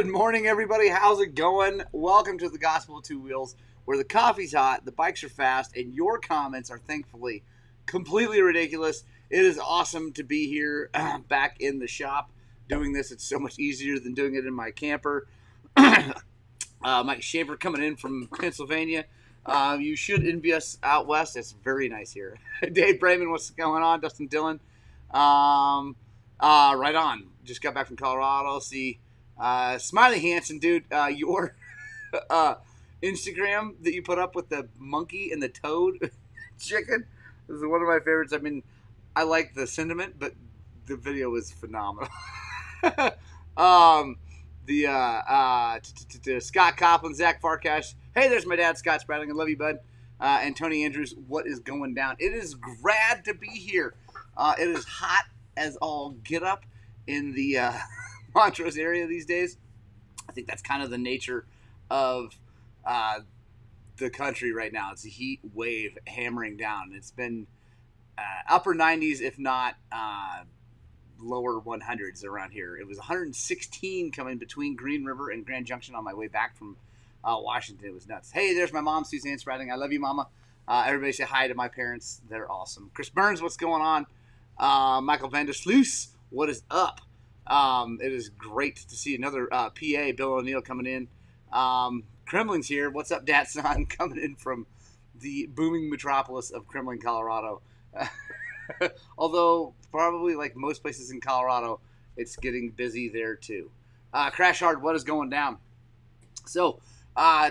Good morning, everybody. How's it going? Welcome to the Gospel of Two Wheels, where the coffee's hot, the bikes are fast, and your comments are thankfully completely ridiculous. It is awesome to be here back in the shop doing this. It's so much easier than doing it in my camper. Mike Shaper coming in from Pennsylvania. You should envy us out west. It's very nice here. Dave Brayman, what's going on? Dustin Dillon. Right on. Just got back from Colorado. See, Smiley Hansen, dude, your Instagram that you put up with the monkey and the toad chicken is one of my favorites. I mean, I like the sentiment, but the video was phenomenal. Scott Copland, Zach Farkash. Hey, there's my dad, Scott Spradling. I love you, bud. And Tony Andrews, what is going down? It is glad to be here. It is hot as all get up in the Montrose area these days. I think that's kind of the nature of the country right now. It's a heat wave hammering down. It's been upper 90s, if not lower 100s around here. It was 116 coming between Green River and Grand Junction on my way back from Washington. It was nuts. Hey, there's my mom, Suzanne Spradling. I love you, Mama. Everybody say hi to my parents. They're awesome. Chris Burns, what's going on? Michael Vandersloos, what is up? It is great to see another PA, Bill O'Neill, coming in. Kremlin's here. What's up, Datsun? Coming in from the booming metropolis of Kremlin, Colorado. Although, probably like most places in Colorado, it's getting busy there too. Crash Hard, what is going down? So,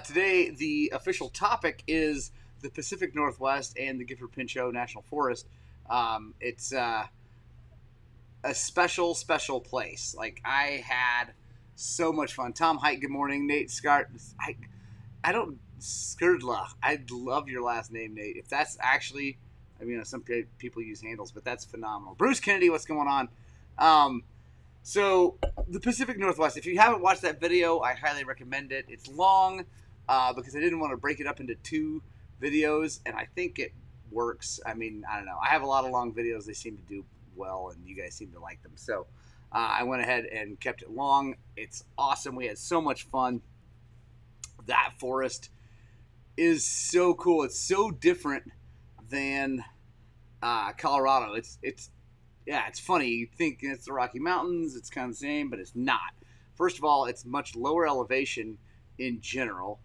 today the official topic is the Pacific Northwest and the Gifford Pinchot National Forest. It's a special place. Like, I had so much fun. Tom Hite, good morning. Nate Scart, I don't, Skrdla. I love your last name, Nate. If that's actually, I mean, some people use handles, but that's phenomenal. Bruce Kennedy, what's going on? So, the Pacific Northwest, if you haven't watched that video, I highly recommend it. It's long because I didn't want to break it up into two videos, and I think it works. I mean, I don't know. I have a lot of long videos. They seem to do well, and you guys seem to like them. So, I went ahead and kept it long. It's awesome. We had so much fun. That forest is so cool. It's so different than Colorado. It's funny. You think it's the Rocky Mountains. It's kind of the same, but it's not. First of all, it's much lower elevation in general,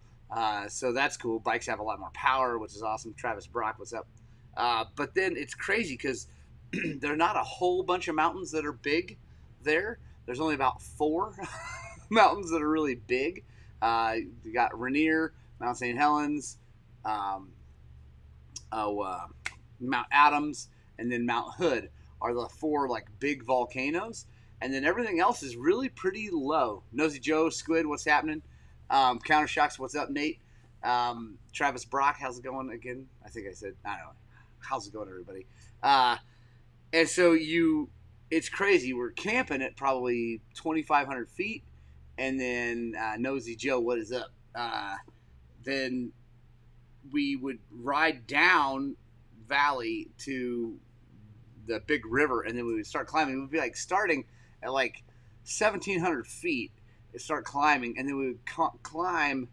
so that's cool. Bikes have a lot more power, which is awesome. Travis Brock, what's up? But then it's crazy because there are not a whole bunch of mountains that are big there. There's only about 4 mountains that are really big. You got Rainier, Mount St. Helens, Mount Adams, and then Mount Hood are the 4 like big volcanoes, and then everything else is really pretty low. Nosy Joe, Squid, what's happening? Countershocks, what's up, Nate? Travis Brock, how's it going again? I think I said, I don't know. How's it going, everybody? And so it's crazy. We're camping at probably 2,500 feet, and then Nosy Joe, what is up? Then we would ride down valley to the big river, and then we would start climbing. It would be like starting at like 1,700 feet and start climbing, and then we would climb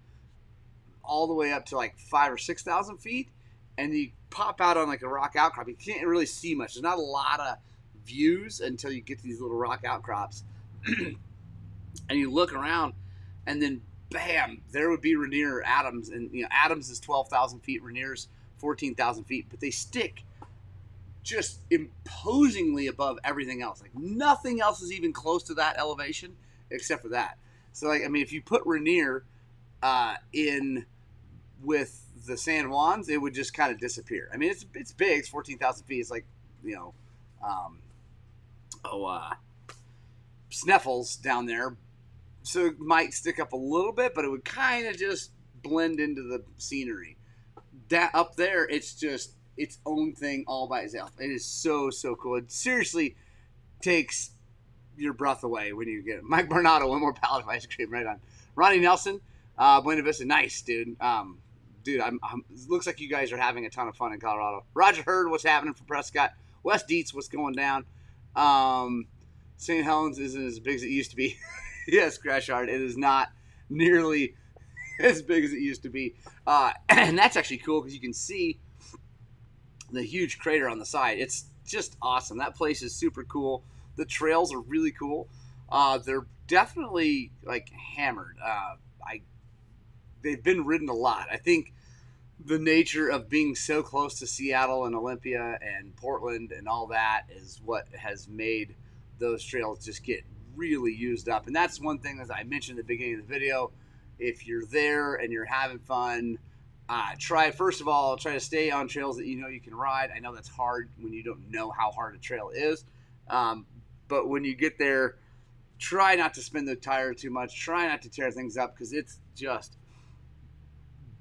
all the way up to like 5,000 or 6,000 feet, and you pop out on like a rock outcrop. You can't really see much. There's not a lot of views until you get to these little rock outcrops. And you look around, and then bam, there would be Rainier or Adams. And Adams is 12,000 feet, Rainier's 14,000 feet, but they stick just imposingly above everything else. Like, nothing else is even close to that elevation except for that. So, like, I mean, if you put Rainier in with the San Juans, it would just kind of disappear. I mean, it's big. It's 14,000 feet. It's like, Sneffels down there. So it might stick up a little bit, but it would kind of just blend into the scenery. That up there, it's just its own thing all by itself. It is so cool. It seriously takes your breath away when you get it. Mike Bernardo, one more pallet of ice cream, right on. Ronnie Nelson, Buena Vista, nice, dude. Dude, it looks like you guys are having a ton of fun in Colorado. Roger Hurd, what's happening for Prescott? Wes Dietz, what's going down? St. Helens isn't as big as it used to be. Yes, crash hard. It is not nearly as big as it used to be. And that's actually cool because you can see the huge crater on the side. It's just awesome. That place is super cool. The trails are really cool. They're definitely like hammered. They've been ridden a lot. I think the nature of being so close to Seattle and Olympia and Portland and all that is what has made those trails just get really used up. And that's one thing that I mentioned at the beginning of the video. If you're there and you're having fun, try to stay on trails that you know you can ride. I know that's hard when you don't know how hard a trail is. But when you get there, try not to spin the tire too much. Try not to tear things up because it's just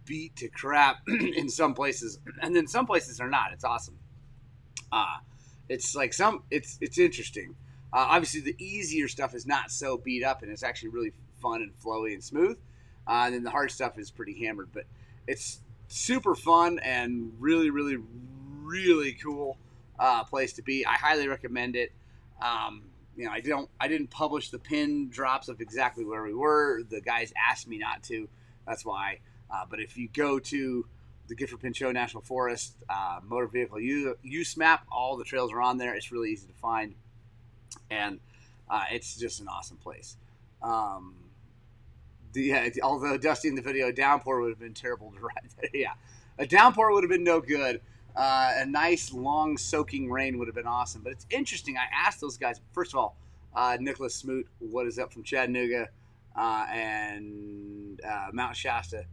beat to crap in some places, and then some places are not. It's awesome. It's like it's interesting. Obviously, the easier stuff is not so beat up, and it's actually really fun and flowy and smooth. And then the hard stuff is pretty hammered, but it's super fun and really, really, really cool place to be. I highly recommend it. I didn't publish the pin drops of exactly where we were. The guys asked me not to. That's why. But if you go to the Gifford Pinchot National Forest motor vehicle use map, all the trails are on there. It's really easy to find, and it's just an awesome place. Although Dusty in the video, a downpour would have been terrible to ride there. Yeah, a downpour would have been no good. A nice long soaking rain would have been awesome. But it's interesting. I asked those guys, first of all, Nicholas Smoot, what is up from Chattanooga and Mount Shasta.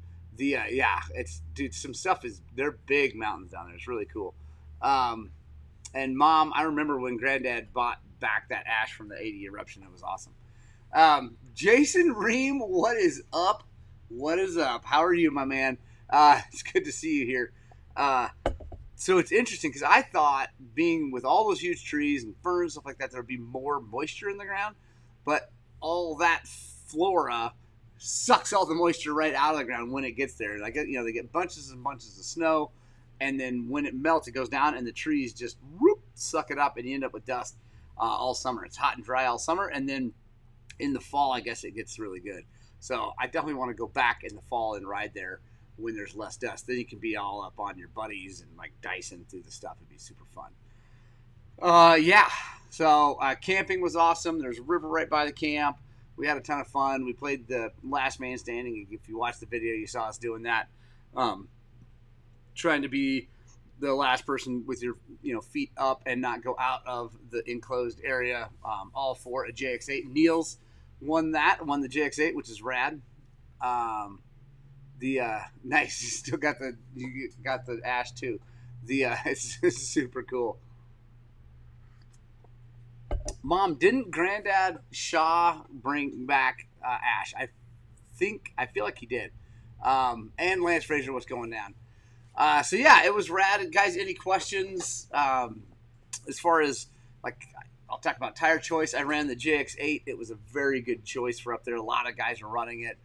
Some stuff they're big mountains down there. It's really cool. And Mom, I remember when Granddad bought back that ash from the 80 eruption. It was awesome. Jason Ream, what is up? What is up? How are you, my man? It's good to see you here. So it's interesting because I thought being with all those huge trees and ferns, stuff like that, there would be more moisture in the ground. But all that flora sucks all the moisture right out of the ground when it gets there. Like, they get bunches and bunches of snow, and then when it melts, it goes down, and the trees just suck it up, and you end up with dust all summer. It's hot and dry all summer, and then in the fall, I guess it gets really good. So I definitely want to go back in the fall and ride there when there's less dust. Then you can be all up on your buddies and like dicing through the stuff. It'd be super fun. So camping was awesome. There's a river right by the camp. We had a ton of fun. We played the last man standing. If you watched the video, you saw us doing that. Trying to be the last person with your feet up and not go out of the enclosed area. All for a JX8. Niels won the JX8, which is rad. Nice. You still got the ash too. It's super cool. Mom, didn't Granddad Shaw bring back ash? I feel like he did. And Lance Frazier was going down. It was rad. Guys, any questions? As far as I'll talk about tire choice. I ran the JX8. It was a very good choice for up there. A lot of guys are running it.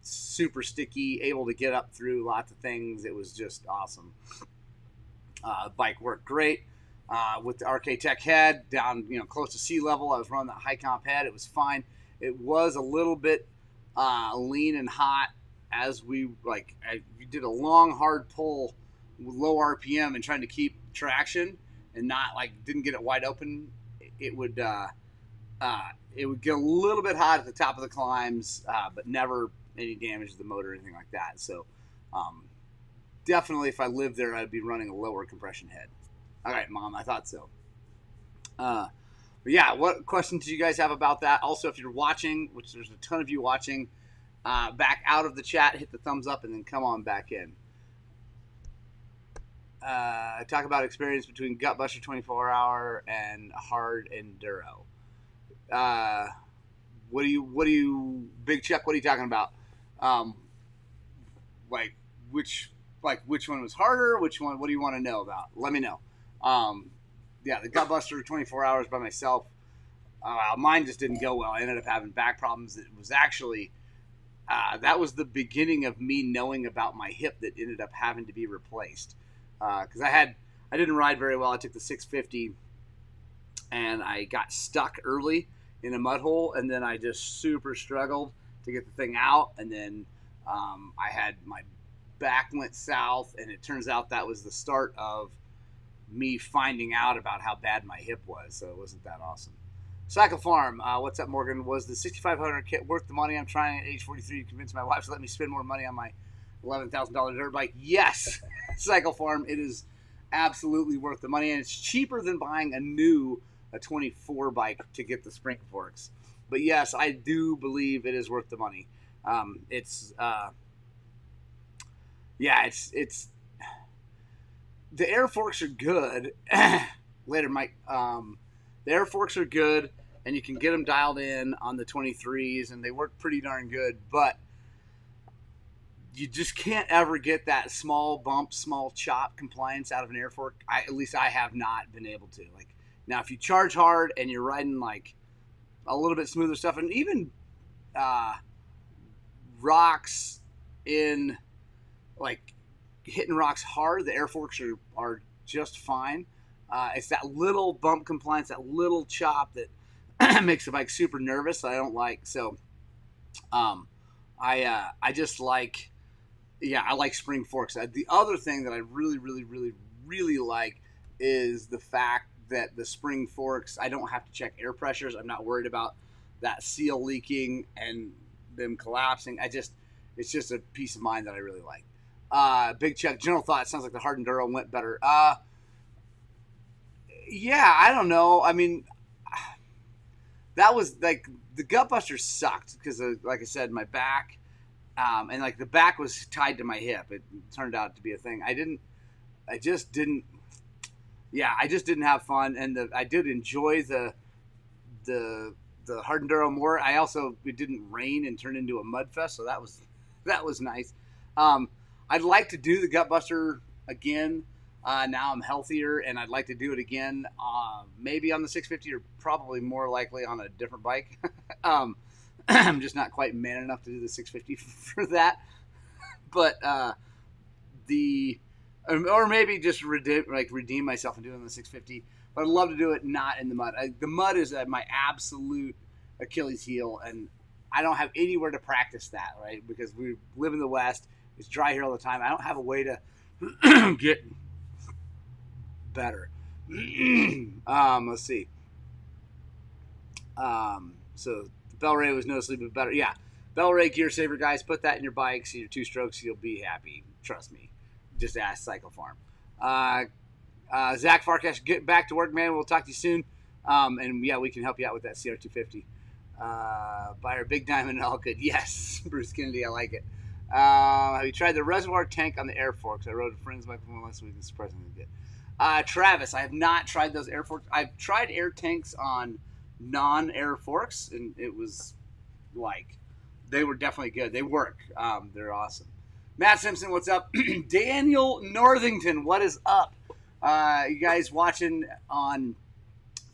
Super sticky, able to get up through lots of things. It was just awesome. Bike worked great. With the RK Tech head down, close to sea level. I was running that high comp head. It was fine. It was a little bit lean and hot as we did a long, hard pull with low RPM and trying to keep traction and not didn't get it wide open. It would get a little bit hot at the top of the climbs, but never any damage to the motor or anything like that. So definitely if I lived there, I'd be running a lower compression head. All right, Mom, I thought so. What questions do you guys have about that? Also, if you're watching, which there's a ton of you watching, back out of the chat, hit the thumbs up, and then come on back in. Talk about experience between Gutbuster 24-hour and hard enduro. What do you, Big Chuck? What are you talking about? Which one was harder? Which one? What do you want to know about? Let me know. The Gutbuster 24 hours by myself. Mine just didn't go well. I ended up having back problems. It was actually that was the beginning of me knowing about my hip that ended up having to be replaced. Because I didn't ride very well. I took the 650 and I got stuck early in a mud hole, and then I just super struggled to get the thing out, and then I had my back went south, and it turns out that was the start of me finding out about how bad my hip was, so it wasn't that awesome. Cycle Farm, what's up, Morgan? Was the 6,500 kit worth the money? I'm trying at age 43 to convince my wife to let me spend more money on my $11,000 dirt bike. Yes, Cycle Farm, it is absolutely worth the money, and it's cheaper than buying a 24 bike to get the spring forks. But yes, I do believe it is worth the money. It's the air forks are good. Later, Mike. The air forks are good, and you can get them dialed in on the 23s, and they work pretty darn good. But you just can't ever get that small bump, small chop compliance out of an air fork. At least I have not been able to. Like now, if you charge hard and you're riding like a little bit smoother stuff, and even rocks in like hitting rocks hard, the air forks are just fine. It's that little bump compliance, that little chop that makes the bike super nervous. I don't like. So I just like, I like spring forks. The other thing that I really, really, really, really like is the fact that the spring forks, I don't have to check air pressures. I'm not worried about that seal leaking and them collapsing. It's just a peace of mind that I really like. Big Chuck, general thought, sounds like the hard enduro went better. Yeah, I don't know. I mean, that was like the Gutbuster sucked because, like I said, my back, and like the back was tied to my hip. It turned out to be a thing. I just didn't have fun, and I did enjoy the hard enduro more. It didn't rain and turn into a mud fest, so that was nice. I'd like to do the Gutbuster again. Now I'm healthier, and I'd like to do it again, maybe on the 650 or probably more likely on a different bike. I'm just not quite man enough to do the 650 for that. But or maybe just redeem myself and do it on the 650. But I'd love to do it not in the mud. The mud is my absolute Achilles heel, and I don't have anywhere to practice that, right? Because we live in the West. It's dry here all the time. I don't have a way to get better. Let's see. So the Bel-Ray was noticeably better. Yeah, Bel-Ray Gear Saver, guys. Put that in your bikes, your 2-strokes. You'll be happy. Trust me. Just ask Cycle Farm. Zach Farkash, get back to work, man. We'll talk to you soon. And yeah, we can help you out with that CR250. Buy our Big Diamond and all good. Yes, Bruce Kennedy, I like it. Have you tried the reservoir tank on the air forks? I rode a friend's bike one last week. It's surprisingly good. Travis, I have not tried those air forks. I've tried air tanks on non-air forks, and it was like, they were definitely good. They work. They're awesome. Matt Simpson, what's up? Daniel Northington, what is up? You guys watching on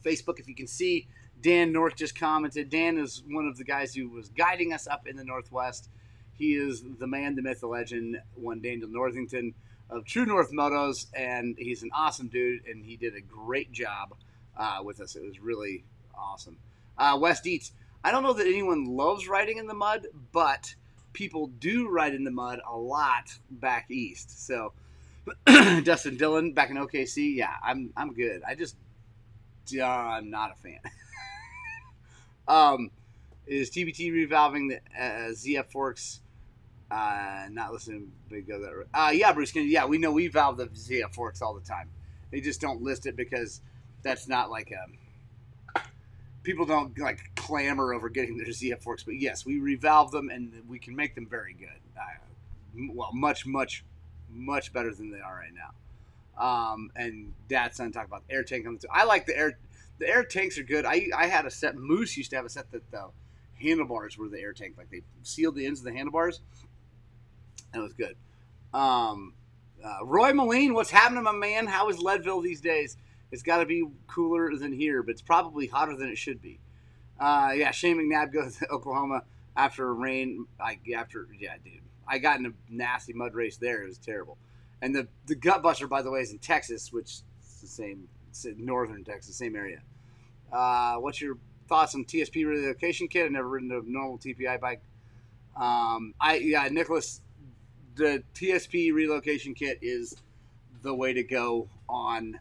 Facebook, if you can see, Dan North just commented. Dan is one of the guys who was guiding us up in the Northwest. He is the man, the myth, the legend, one Daniel Northington of True North Motos, and he's an awesome dude, and he did a great job with us. It was really awesome. Wes Dietz, I don't know that anyone loves riding in the mud, but people do ride in the mud a lot back east. So Dustin Dillon back in OKC, yeah, I'm good. I'm not a fan. Is TBT revolving the ZF forks? Not listening. Big go that. Yeah, Bruce Kennedy. Yeah, we know we valve the ZF forks all the time. They just don't list it because that's not like people don't like clamor over getting their ZF forks. But yes, we revalve them and we can make them very good. Well, much better than they are right now. And Dad's son talked about the air tank on the two. I like the air. The air tanks are good. I had a set. Moose used to have a set that the handlebars were the air tank. Like they sealed the ends of the handlebars. That was good. Roy Moline, what's happening, my man? How is Leadville these days? It's got to be cooler than here, but it's probably hotter than it should be. Yeah, Shane McNabb goes to Oklahoma after rain. Yeah, dude. I got in a nasty mud race there. It was terrible. And the Gutbuster, by the way, is in Texas, which is the same. It's in northern Texas, same area. What's your thoughts on TSP relocation kit. I've never ridden a normal TPI bike. Nicholas, the TSP relocation kit is the way to go on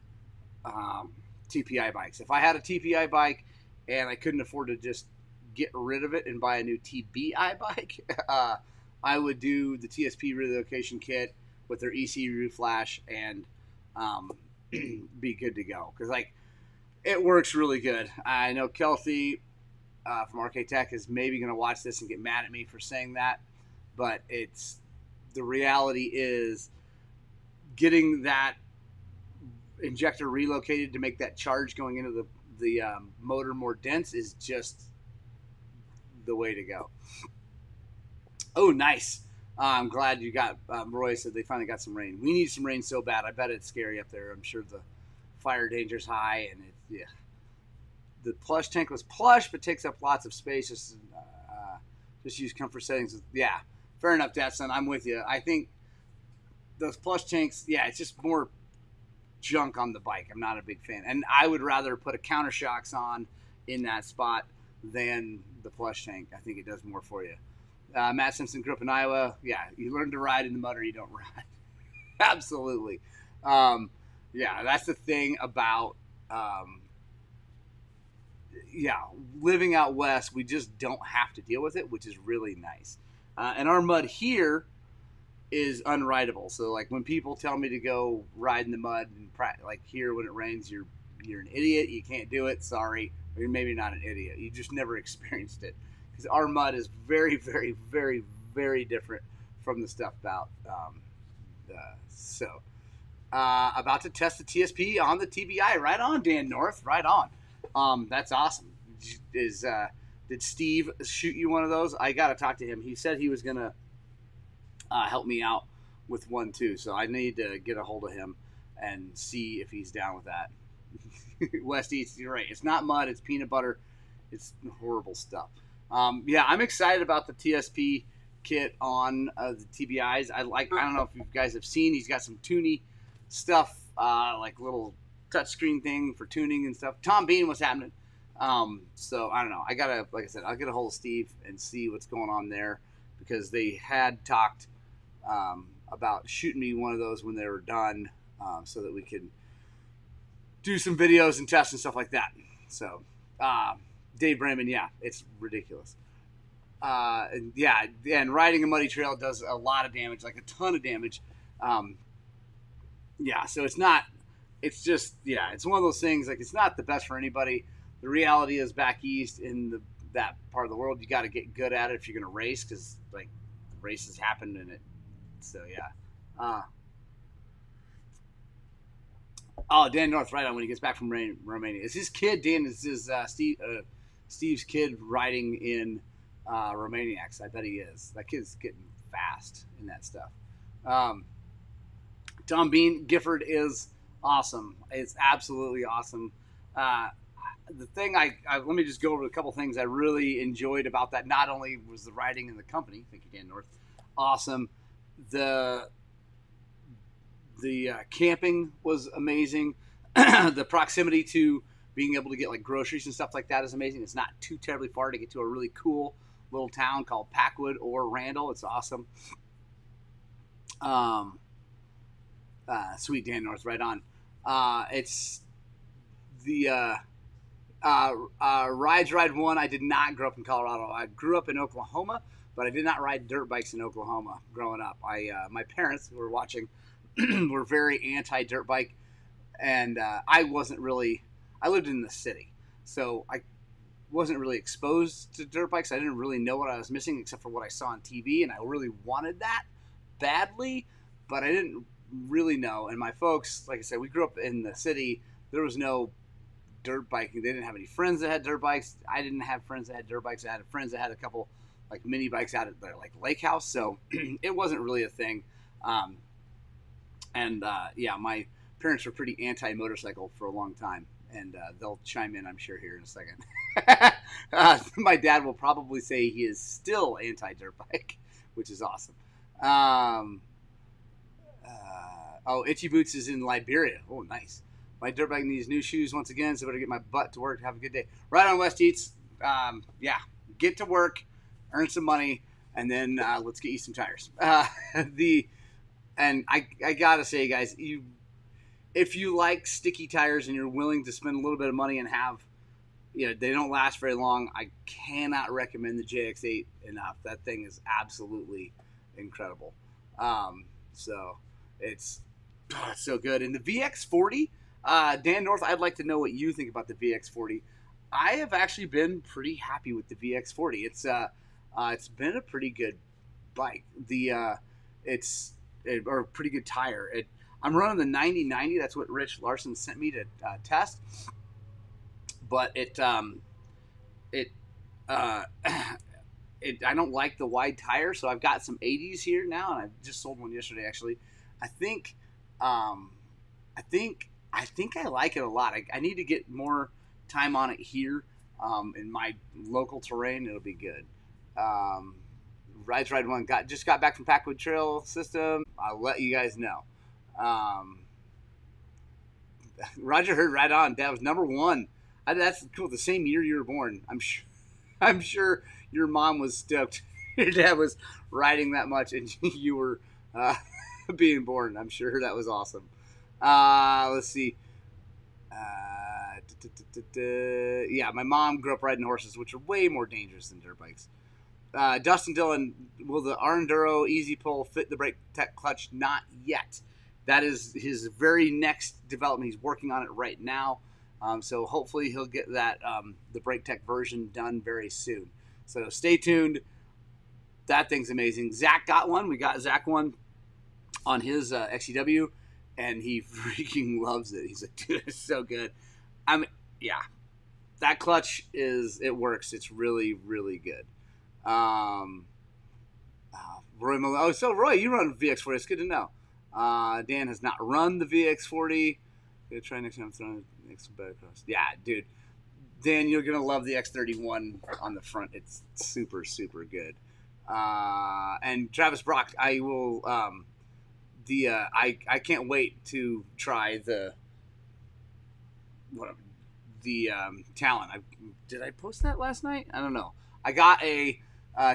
TPI bikes. If I had a TPI bike and I couldn't afford to just get rid of it and buy a new TBI bike, I would do the TSP relocation kit with their ECU flash and be good to go. Because like it works really good. I know Kelsey from RK Tech is maybe going to watch this and get mad at me for saying that, but it's the reality is getting that injector relocated to make that charge going into the motor more dense is just the way to go. Oh, nice. I'm glad you got, Roy said they finally got some rain. We need some rain so bad. I bet it's scary up there. I'm sure the fire danger's high, and the plush tank was plush, but takes up lots of space. Just use comfort settings. Yeah, fair enough, Dadson. I'm with you. I think those plush tanks, it's just more junk on the bike. I'm not a big fan. And I would rather put a counter shocks on in that spot than the plush tank. I think it does more for you. Matt Simpson grew up in Iowa. Yeah, you learn to ride in the mud or you don't ride. Absolutely. That's the thing about living out west. We just don't have to deal with it, which is really nice. And our mud here is unrideable. So like when people tell me to go ride in the mud and like here when it rains, you're an idiot. You can't do it. Sorry. Or you're maybe not an idiot. You just never experienced it. Because our mud is very, very, very, very different from the stuff about. About to test the TSP on the TBI. Right on, Dan North. Right on. That's awesome. Did Steve shoot you one of those? I got to talk to him. He said he was going to help me out with one too. So I need to get a hold of him and see if he's down with that. West East, you're right. It's not mud. It's peanut butter. It's horrible stuff. I'm excited about the TSP kit on the TBIs. I don't know if you guys have seen, he's got some tuning stuff, like little touchscreen thing for tuning and stuff. Tom Bean, what's happening? So I don't know. Like I said, I'll get a hold of Steve and see what's going on there because they had talked about shooting me one of those when they were done so that we could do some videos and tests and stuff like that. So, Dave Brayman, it's ridiculous. And riding a muddy trail does a lot of damage, like a ton of damage. So it's one of those things, like it's not the best for anybody. The reality is back east in that part of the world, you got to get good at it if you're going to race because like races happen in it. So, Dan North, right on when he gets back from Romania. Is his kid, Dan, Steve's kid riding in Romaniacs? I bet he is. That kid's getting fast in that stuff. Tom Bean, Gifford is awesome. It's absolutely awesome. The thing let me just go over a couple things I really enjoyed about that. Not only was the riding in the company, thank you, Dan North, awesome. The camping was amazing. The proximity to being able to get like groceries and stuff like that is amazing. It's not too terribly far to get to a really cool little town called Packwood or Randall. It's awesome. Sweet Dan North, right on. It's the Ride 1. I did not grow up in Colorado. I grew up in Oklahoma, but I did not ride dirt bikes in Oklahoma growing up. My parents who were watching were very anti-dirt bike, and I lived in the city, so I wasn't really exposed to dirt bikes. I didn't really know what I was missing except for what I saw on TV, and I really wanted that badly, but I didn't really know. And my folks, like I said, we grew up in the city. There was no dirt biking. They didn't have any friends that had dirt bikes. I didn't have friends that had dirt bikes. I had friends that had a couple like mini bikes out at their like lake house, so it wasn't really a thing. My parents were pretty anti-motorcycle for a long time, and they'll chime in, I'm sure, here in a second. My dad will probably say he is still anti-dirt bike, which is awesome. Itchy Boots is in Liberia. Oh, nice. My dirt bike needs new shoes once again, so I better get my butt to work. Have a good day. Right on, West Eats. Yeah, get to work, earn some money, and then let's get you some tires. And I gotta say, guys, if you like sticky tires and you're willing to spend a little bit of money and have, they don't last very long, I cannot recommend the JX8 enough. That thing is absolutely incredible. So it's so good. And the VX40, Dan North, I'd like to know what you think about the VX40. I have actually been pretty happy with the VX40. It's been a pretty good bike. Or a pretty good tire. I'm running the 9090. That's what Rich Larson sent me to test. But I don't like the wide tire, so I've got some 80s here now, and I just sold one yesterday actually. I think I like it a lot. I need to get more time on it here in my local terrain. It'll be good. Rides Ride 1 just got back from Packwood Trail System. I'll let you guys know. Roger Heard Right On. That was number 1. That's cool. The same year you were born. I'm sure your mom was stoked. Your dad was riding that much, and you were being born. I'm sure that was awesome. Let's see. Yeah, my mom grew up riding horses, which are way more dangerous than dirt bikes. Dustin Dillon, will the Arenduro Easy Pull fit the brake tech clutch? Not yet. That is his very next development. He's working on it right now. So hopefully he'll get that the brake tech version done very soon. So stay tuned. That thing's amazing. Zach got one. We got Zach one on his XCW, and he freaking loves it. He's like, dude, it's so good. Yeah, that clutch it works. It's really, really good. Roy Malone. Oh, so Roy, you run VX40. It's good to know. Dan has not run the VX40. Gonna try next time I'm throwing the next better across. Yeah, dude. Dan, you're gonna love the X31 on the front. It's super, super good. And Travis Brock, I will. I can't wait to try the Talon. Did I post that last night? I don't know. I got a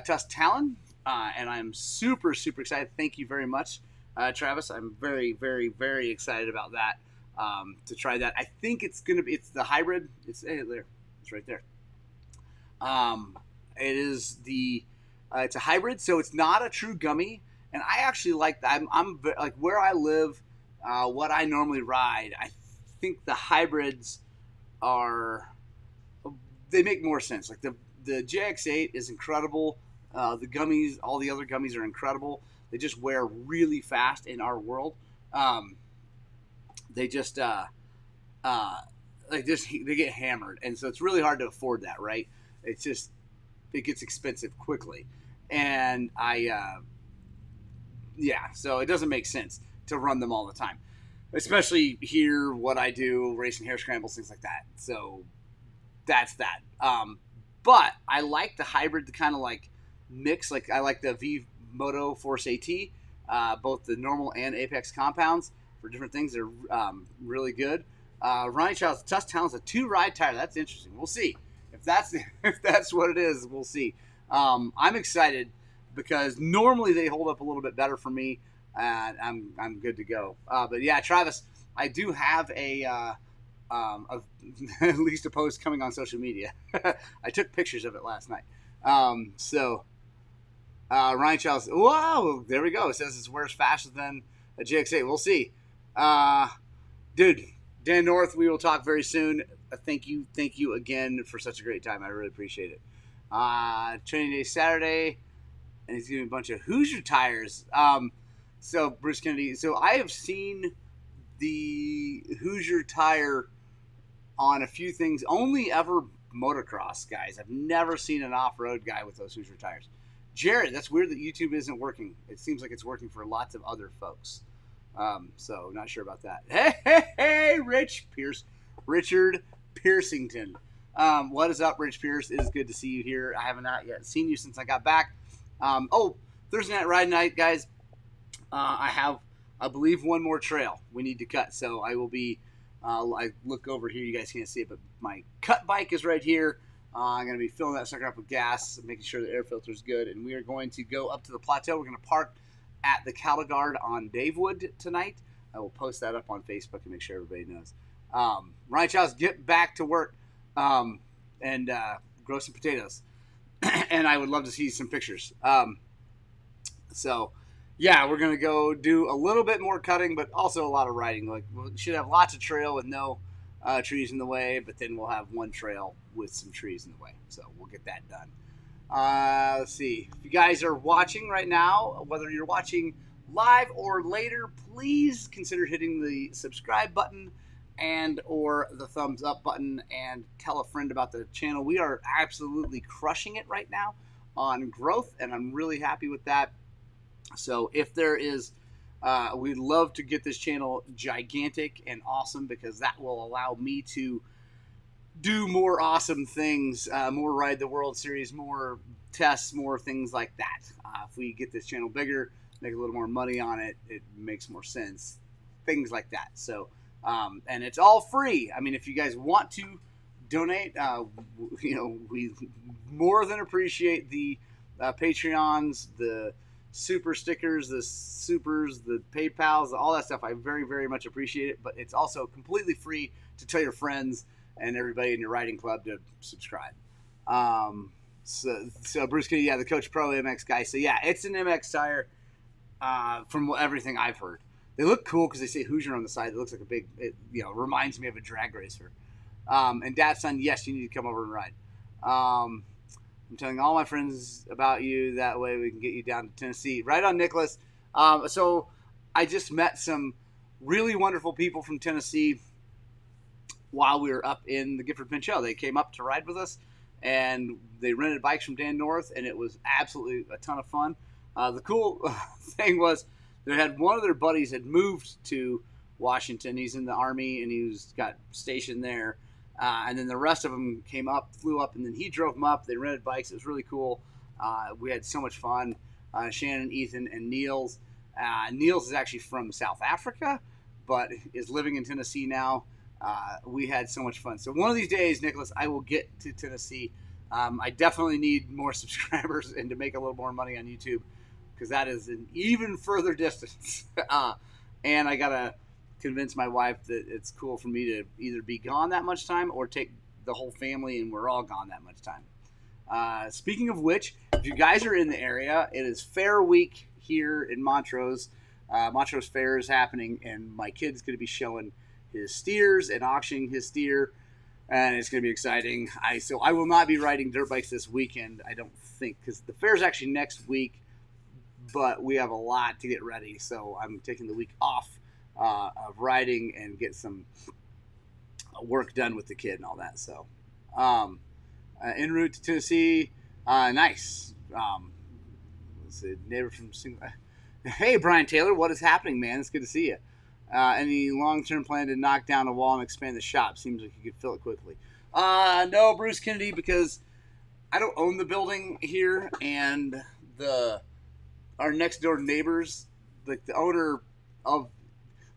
Tusk Talon, and I'm super, super excited. Thank you very much, Travis. I'm very, very, very excited about that. To try that. I think it's the hybrid. It's there. It's right there. It's a hybrid, so it's not a true gummy, and I actually like that. I'm like where I live, what I normally ride. I think the hybrids they make more sense. Like the JX8 is incredible. The gummies, all the other gummies are incredible. They just wear really fast in our world. They just they get hammered, and so it's really hard to afford that, right? It gets expensive quickly, and so it doesn't make sense to run them all the time, especially here. What I do, racing hair scrambles, things like that. So that's that. But I like the hybrid, the kind of like mix. Like I like the V Moto Force AT, both the normal and Apex compounds. For different things, they're really good. Ronnie Child's Tusk Talon's a 2-ride tire. That's interesting. We'll see if that's what it is. We'll see. I'm excited because normally they hold up a little bit better for me, and I'm good to go. But yeah, Travis, I do have at least a post coming on social media. I took pictures of it last night. Ryan Child's, whoa, there we go. It says it wears faster than a GX8. We'll see. Dude, Dan North, we will talk very soon. Thank you again for such a great time. I really appreciate it. Training day Saturday, and he's giving me a bunch of Hoosier tires. So Bruce Kennedy, so I have seen the Hoosier tire on a few things, only ever motocross guys. I've never seen an off-road guy with those Hoosier tires. Jared, that's weird that YouTube isn't working. It seems like it's working for lots of other folks. So not sure about that. Hey, Richard Piercington. What is up, Rich Pierce? It is good to see you here. I have not yet seen you since I got back. Thursday night ride night, guys. I have, I believe, one more trail we need to cut. So I will be I look over here, you guys can't see it, but my cut bike is right here. I'm going to be filling that sucker up with gas, making sure the air filter is good, and we are going to go up to the plateau. We're going to park at the Cattle Guard on Davewood tonight. I will post that up on Facebook and make sure everybody knows. Ryan Childs, get back to work and grow some potatoes. And I would love to see some pictures. So, yeah, we're going to go do a little bit more cutting, but also a lot of riding. Like, we should have lots of trail with no trees in the way, but then we'll have one trail with some trees in the way. So we'll get that done. Let's see. If you guys are watching right now, whether you're watching live or later, please consider hitting the subscribe button and or the thumbs up button, and tell a friend about the channel. We are absolutely crushing it right now on growth, and I'm really happy with that. So if there is, we'd love to get this channel gigantic and awesome, because that will allow me to do more awesome things, more Ride the World Series, more tests, more things like that. If we get this channel bigger, make a little more money on it, it makes more sense. Things like that. So, and it's all free. I mean, if you guys want to donate, we more than appreciate the Patreons, the super stickers, the supers, the PayPals, all that stuff. I very, very much appreciate it, but it's also completely free to tell your friends and everybody in your riding club to subscribe. So Bruce Kennedy, yeah, the Coach Pro MX guy. So yeah, it's an MX tire. From everything I've heard, they look cool because they say Hoosier on the side. It looks like a big, reminds me of a drag racer. And Dad's son, yes, you need to come over and ride. I'm telling all my friends about you. That way we can get you down to Tennessee. Right on, Nicholas. So I just met some really wonderful people from Tennessee while we were up in the Gifford Pinchot. They came up to ride with us, and they rented bikes from Dan North, and it was absolutely a ton of fun. The cool thing was they had one of their buddies had moved to Washington. He's in the Army, and he got stationed there. And then the rest of them flew up, and then he drove them up. They rented bikes. It was really cool. We had so much fun. Shannon, Ethan, and Niels. Niels is actually from South Africa, but is living in Tennessee now. We had so much fun. So one of these days, Nicholas, I will get to Tennessee. I definitely need more subscribers and to make a little more money on YouTube, because that is an even further distance. And I got to convince my wife that it's cool for me to either be gone that much time or take the whole family and we're all gone that much time. Speaking of which, if you guys are in the area, it is Fair Week here in Montrose. Montrose Fair is happening, and my kid's going to be showing his steers and auctioning his steer, and it's going to be exciting. So I will not be riding dirt bikes this weekend, I don't think, because the fair is actually next week, but we have a lot to get ready, so I'm taking the week off of riding and get some work done with the kid and all that. So en route to Tennessee, nice. Let's see, neighbor from hey, Brian Taylor, what is happening, man? It's good to see you. Any long-term plan to knock down a wall and expand the shop? Seems like you could fill it quickly. No, Bruce Kennedy, because I don't own the building here, and our next door neighbors, like the owner of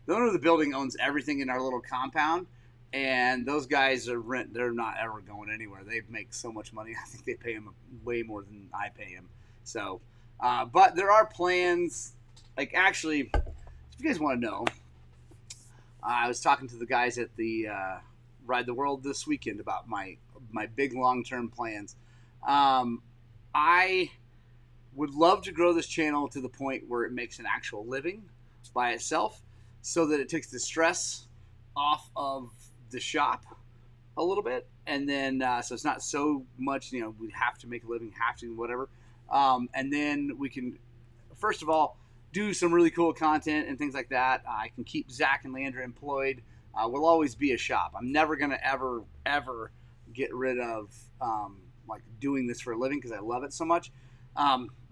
the building owns everything in our little compound, and those guys they're not ever going anywhere. They make so much money. I think they pay them way more than I pay them. So, but there are plans. Like, actually, if you guys want to know, I was talking to the guys at the Ride the World this weekend about my big long-term plans. I would love to grow this channel to the point where it makes an actual living by itself, so that it takes the stress off of the shop a little bit, and then so it's not so much, we have to make a living, have to whatever, and then we can, first of all, do some really cool content and things like that. I can keep Zach and Leandra employed. We'll always be a shop. I'm never gonna ever get rid of like doing this for a living, because I love it so much.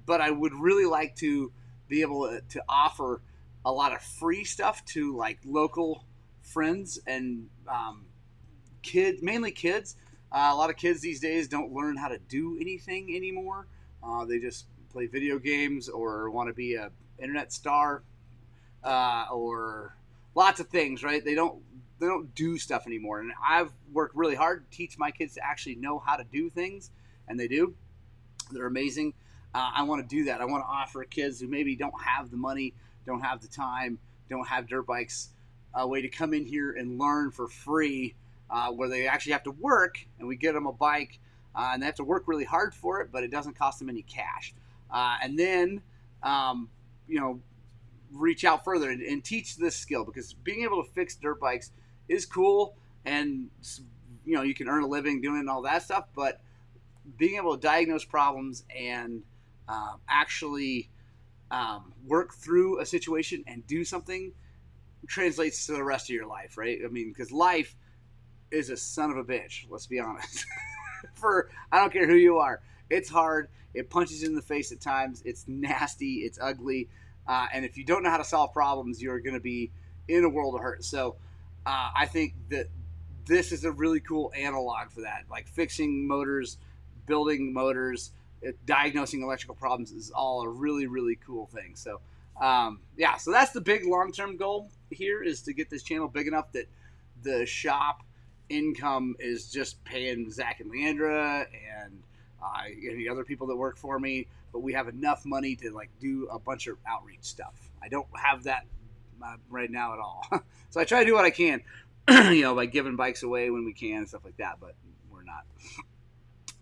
But I would really like to be able to offer a lot of free stuff to like local friends and kids, mainly kids. A lot of kids these days don't learn how to do anything anymore. They just play video games or want to be a internet star or lots of things, right? They don't don't do stuff anymore. And I've worked really hard to teach my kids to actually know how to do things, and they do. They're amazing. I want to do that. I want to offer kids who maybe don't have the money, don't have the time, don't have dirt bikes, a way to come in here and learn for free, where they actually have to work, and we get them a bike, and they have to work really hard for it, but it doesn't cost them any cash. And then, reach out further and teach this skill, because being able to fix dirt bikes is cool, and you can earn a living doing all that stuff, but being able to diagnose problems and actually work through a situation and do something translates to the rest of your life, right? I mean, because life is a son of a bitch, let's be honest. I don't care who you are. It's hard. It punches you in the face at times. It's nasty. It's ugly. And if you don't know how to solve problems, you're going to be in a world of hurt. So I think that this is a really cool analog for that. Like fixing motors, building motors, diagnosing electrical problems is all a really, really cool thing. So, so that's the big long-term goal here, is to get this channel big enough that the shop income is just paying Zach and Leandra and any other people that work for me, but we have enough money to like do a bunch of outreach stuff. I don't have that right now at all. So I try to do what I can, by giving bikes away when we can and stuff like that, but we're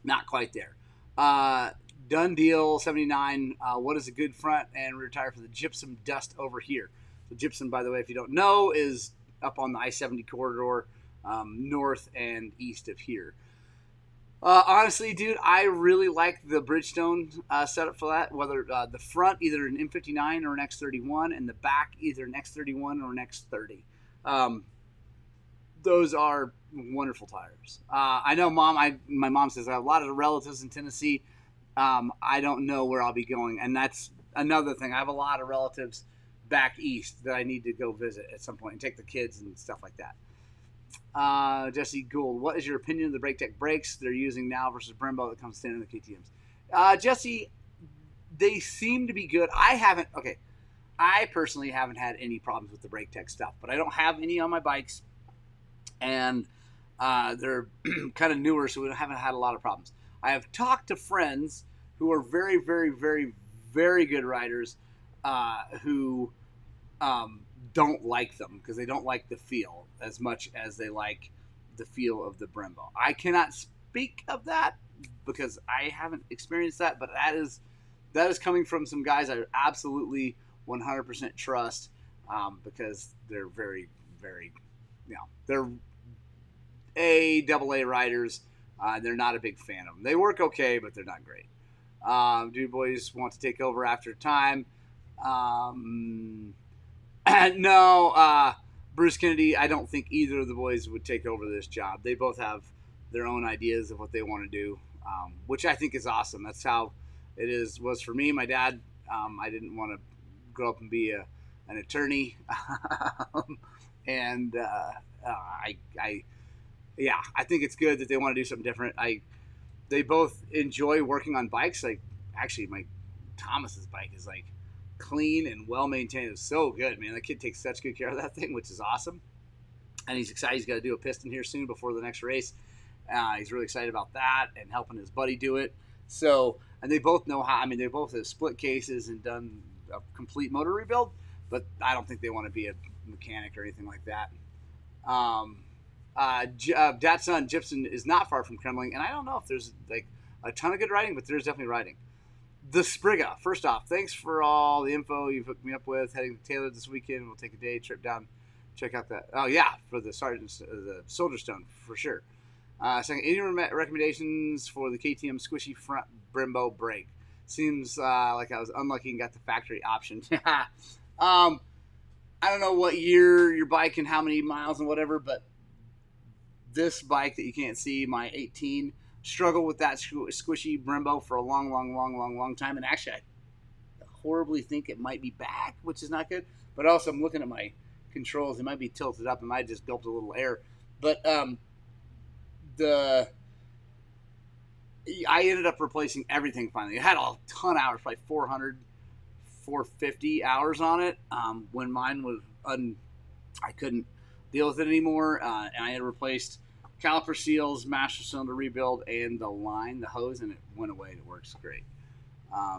not quite there. Done deal 79. What is a good front and rear tire for the gypsum dust over here? So gypsum, by the way, if you don't know, is up on the I-70 corridor, north and east of here. Honestly, dude, I really like the Bridgestone setup for that. Whether the front, either an M59 or an X31, and the back, either an X31 or an X30. Those are wonderful tires. I know, my mom says I have a lot of relatives in Tennessee. I don't know where I'll be going, and that's another thing. I have a lot of relatives back east that I need to go visit at some point and take the kids and stuff like that. Jesse Gould, what is your opinion of the BrakeTech brakes they're using now versus Brembo that comes standard in the KTMs? Jesse, they seem to be good. I personally haven't had any problems with the BrakeTech stuff, but I don't have any on my bikes, and they're kind of newer, so we haven't had a lot of problems. I have talked to friends who are very, very, very, very good riders who don't like them because they don't like the feel as much as they like the feel of the Brembo. I cannot speak of that because I haven't experienced that, but that is coming from some guys I absolutely 100% trust, because they're very, very, they're AA riders. They're not a big fan of them. They work okay, but they're not great. Do boys want to take over after time? No, Bruce Kennedy, I don't think either of the boys would take over this job. They both have their own ideas of what they want to do, which I think is awesome. That's how it was for me. My dad, I didn't want to grow up and be an attorney. And I think it's good that they want to do something different. They both enjoy working on bikes. Like, actually, my Thomas's bike is like clean and well maintained. It's so good, man. That kid takes such good care of that thing, which is awesome. And he's excited. He's got to do a piston here soon before the next race. He's really excited about that and helping his buddy do it. So, and they both know how. I mean, they both have split cases and done a complete motor rebuild, but I don't think they want to be a mechanic or anything like that. Dad's son Gibson is not far from Kremling, and I don't know if there's like a ton of good riding, but there's definitely riding. The Spriga, first off, thanks for all the info you've hooked me up with. Heading to Taylor this weekend, we'll take a day trip down, check out that. Oh yeah, for the Soldier Stone for sure. Second, any recommendations for the KTM squishy front Brembo brake? Seems like I was unlucky and got the factory option. I don't know what year your bike and how many miles and whatever, but this bike that you can't see, my 18, struggled with that squishy Brembo for a long time. And actually, I horribly think it might be back, which is not good. But also, I'm looking at my controls. It might be tilted up. It might just gulped a little air. But I ended up replacing everything finally. It had a ton of hours, probably 400, 450 hours on it. When mine was I couldn't deal with it anymore. And I had replaced caliper seals, master cylinder rebuild, and the line, the hose, and it went away. And it works great.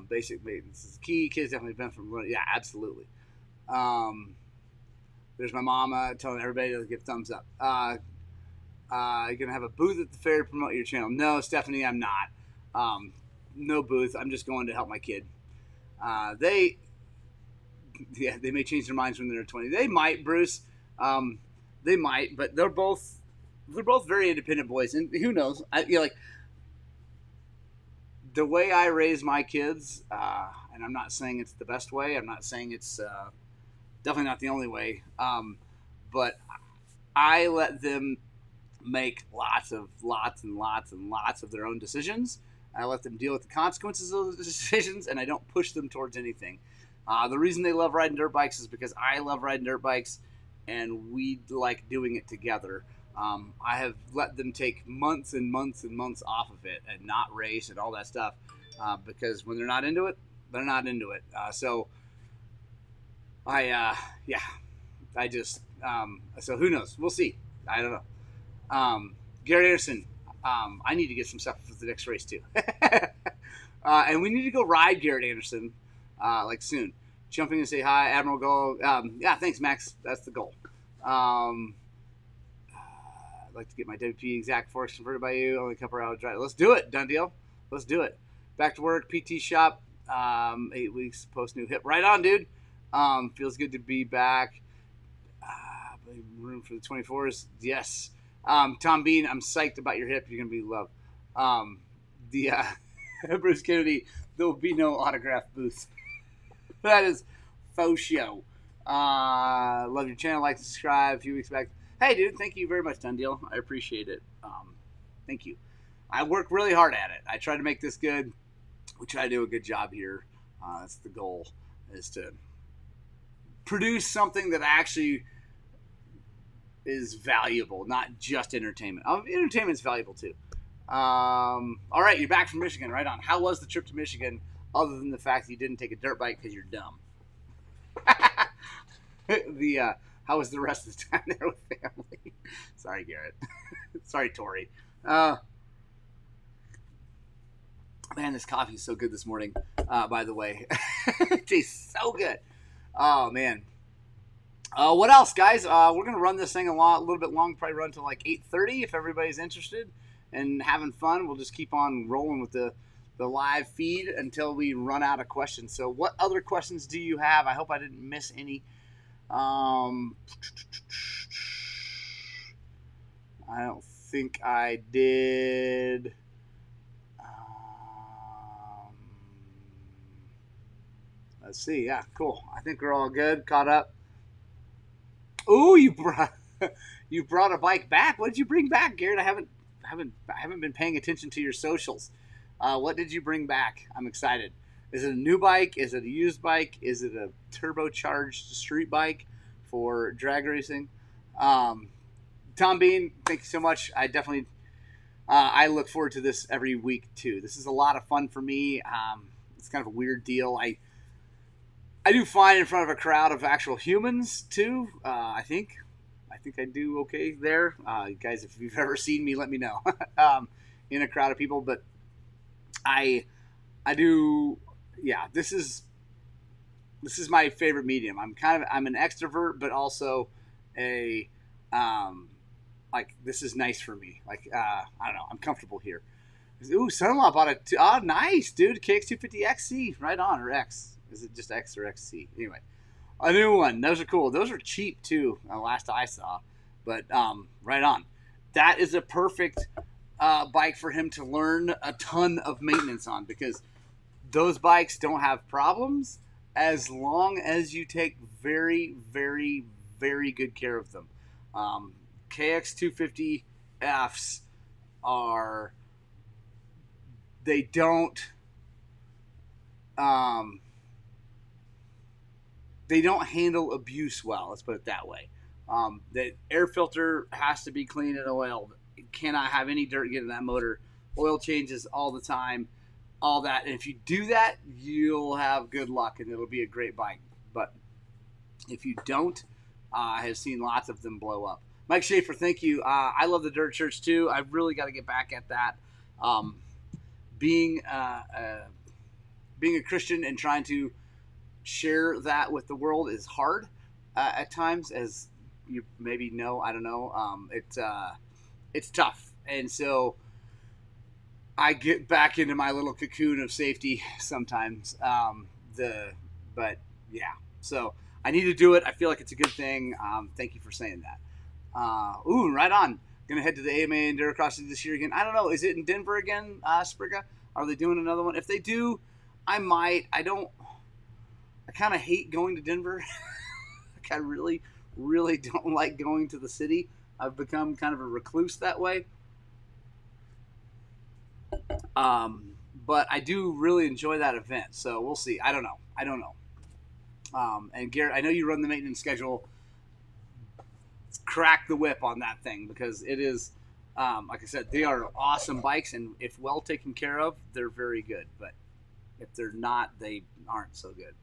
Basic maintenance is key. Kids definitely benefit from. Yeah, absolutely. There's my mama telling everybody to give thumbs up. You're gonna have a booth at the fair to promote your channel. No, Stephanie, I'm not. No booth. I'm just going to help my kid. They may change their minds when they're 20. They might, Bruce. They might, but they're both very independent boys, and who knows? Like the way I raise my kids, and I'm not saying it's the best way. I'm not saying it's definitely not the only way. But I let them make lots and lots of their own decisions. I let them deal with the consequences of those decisions, and I don't push them towards anything. The reason they love riding dirt bikes is because I love riding dirt bikes, and we like doing it together. I have let them take months and months and months off of it and not race and all that stuff because when they're not into it, they're not into it. So who knows? We'll see. I don't know. Garrett Anderson, I need to get some stuff for the next race too. And we need to go ride Garrett Anderson like soon. Jumping and say hi, Admiral Goal. Yeah, thanks, Max. That's the goal. I'd like to get my WP exact forks converted by you. Only a couple hours drive. Let's do it. Done deal. Let's do it. Back to work. PT shop. 8 weeks post new hip. Right on, dude. Feels good to be back. Room for the 24s. Yes. Tom Bean, I'm psyched about your hip. You're going to be loved. Bruce Kennedy, there will be no autograph booth. That is faux show. Love your channel. Like, subscribe. A few weeks back. Hey, dude, thank you very much, Done Deal. I appreciate it. Thank you. I work really hard at it. I try to make this good. We try to do a good job here. That's the goal, is to produce something that actually is valuable, not just entertainment. Entertainment is valuable, too. All right, you're back from Michigan. Right on. How was the trip to Michigan, other than the fact that you didn't take a dirt bike because you're dumb? How was the rest of the time there with family? Sorry, Garrett. Sorry, Tori. Man, this coffee is so good this morning, by the way. It tastes so good. Oh, man. What else, guys? We're going to run this thing a little bit long, probably run to like 8:30 if everybody's interested and having fun. We'll just keep on rolling with the live feed until we run out of questions. So what other questions do you have? I hope I didn't miss any. I don't think I did. Let's see. Yeah, cool. I think we're all good. Caught up. Ooh, you brought a bike back. What did you bring back, Garrett? I haven't been paying attention to your socials. What did you bring back? I'm excited. Is it a new bike? Is it a used bike? Is it a turbocharged street bike for drag racing? Tom Bean, thank you so much. I definitely, I look forward to this every week too. This is a lot of fun for me. It's kind of a weird deal. I do fine in front of a crowd of actual humans too. I think I do okay there. Guys, if you've ever seen me, let me know. In a crowd of people, but I do. Yeah, this is my favorite medium. I'm an extrovert, but also a like this is nice for me. Like I don't know, I'm comfortable here. Ooh, son-in-law bought a nice dude KX250 XC. Right on, or X. Is it just X or XC? Anyway, a new one. Those are cool. Those are cheap too. Last I saw, but right on. That is a perfect bike for him to learn a ton of maintenance on, because those bikes don't have problems as long as you take very, very, very good care of them. KX250Fs are, they don't handle abuse well. Let's put it that way. The air filter has to be clean and oiled. You cannot have any dirt get in that motor. Oil changes all the time. All that, and if you do that, you'll have good luck, and it'll be a great bike. But if you don't, I have seen lots of them blow up. Mike Schaefer, thank you. I love the dirt shirts too. I've really got to get back at that. Being being a Christian and trying to share that with the world is hard at times, as you maybe know. I don't know. It's tough, and so I get back into my little cocoon of safety sometimes. But yeah, so I need to do it. I feel like it's a good thing. Thank you for saying that. Right on. Gonna head to the AMA and Endurocross this year again. I don't know. Is it in Denver again, Spriga? Are they doing another one? If they do, I might. I kind of hate going to Denver. I really, really don't like going to the city. I've become kind of a recluse that way. But I do really enjoy that event. So we'll see. I don't know. And Garrett, I know you run the maintenance schedule. Crack the whip on that thing, because it is, like I said, they are awesome bikes, and if well taken care of, they're very good. But if they're not, they aren't so good.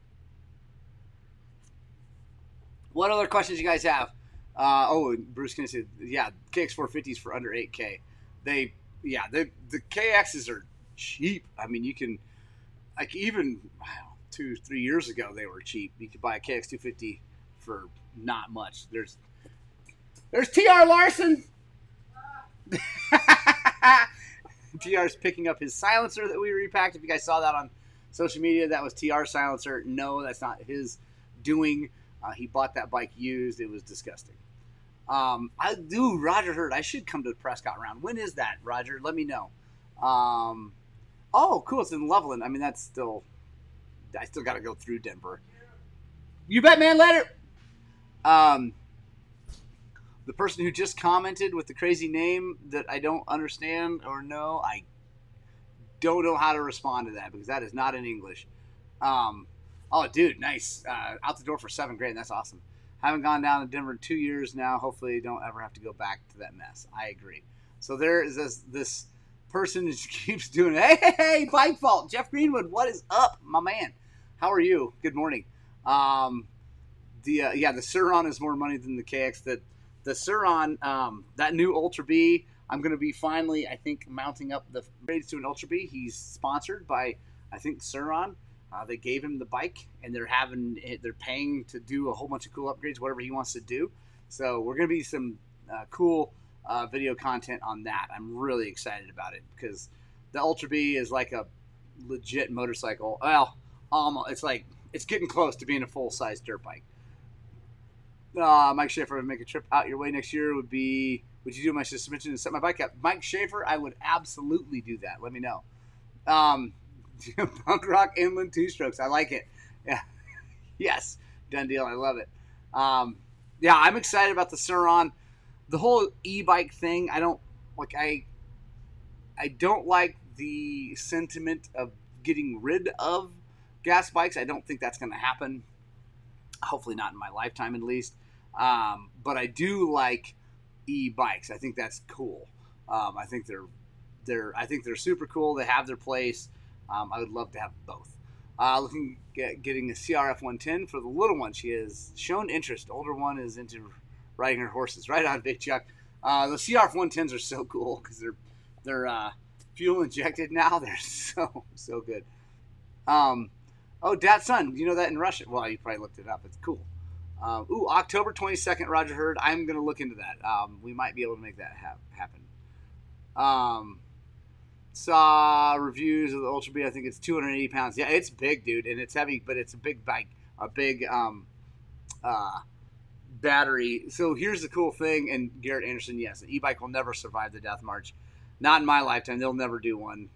What other questions you guys have? Bruce can say, yeah, KX450s for under 8K. The KXs are cheap. I mean, you can, like, even 2-3 years ago they were cheap. You could buy a KX250 for not much. There's TR Larson. TR's picking up his silencer that we repacked. If you guys saw that on social media, that was TR silencer. No, that's not his doing. He bought that bike used. It was disgusting. Roger Hurd. I should come to the Prescott round. When is that, Roger? Let me know. Cool. It's in Loveland. I mean, I still got to go through Denver. You bet, man. Later. The person who just commented with the crazy name that I don't understand or know, I don't know how to respond to that, because that is not in English. Dude, nice. Out the door for $7,000. That's awesome. Haven't gone down to Denver in 2 years now. Hopefully don't ever have to go back to that mess. I agree. So there is this person who keeps doing it. Hey, Bike Fault. Jeff Greenwood, what is up, my man? How are you? Good morning. The Sur-Ron is more money than the KX. The Sur-Ron, that new Ultra B, I'm going to be finally, I think, mounting up the grades to an Ultra B. He's sponsored by, I think, Sur-Ron. They gave him the bike, and they're paying to do a whole bunch of cool upgrades, whatever he wants to do. So we're going to be some cool video content on that. I'm really excited about it, because the Ultra B is like a legit motorcycle. Well, almost. It's getting close to being a full-size dirt bike. Mike Schaefer would make a trip out your way next year. Would you do my suspension and set my bike up? Mike Schaefer, I would absolutely do that. Let me know. Punk rock inland 2-strokes. I like it. Yeah. Yes. Done deal. I love it. I'm excited about the Sur-Ron. The whole e-bike thing, I don't like the sentiment of getting rid of gas bikes. I don't think that's going to happen. Hopefully not in my lifetime, at least. But I do like e-bikes. I think that's cool. I think they're super cool. They have their place. I would love to have both. Looking at getting a CRF 110 for the little one. She has shown interest. Older one is into riding her horses. Right on, Big Chuck. The CRF 110s are so cool, because they're fuel injected now. They're so good. Dad's son. You know that in Russia? Well, you probably looked it up. It's cool. October 22nd, Roger Hurd. I'm going to look into that. We might be able to make that happen. Saw reviews of the Ultra B. I think it's 280 pounds. Yeah, it's big, dude, and it's heavy, but it's a big bike, a big battery. So here's the cool thing, and Garrett Anderson, yes, an e-bike will never survive the Death March. Not in my lifetime. They'll never do one.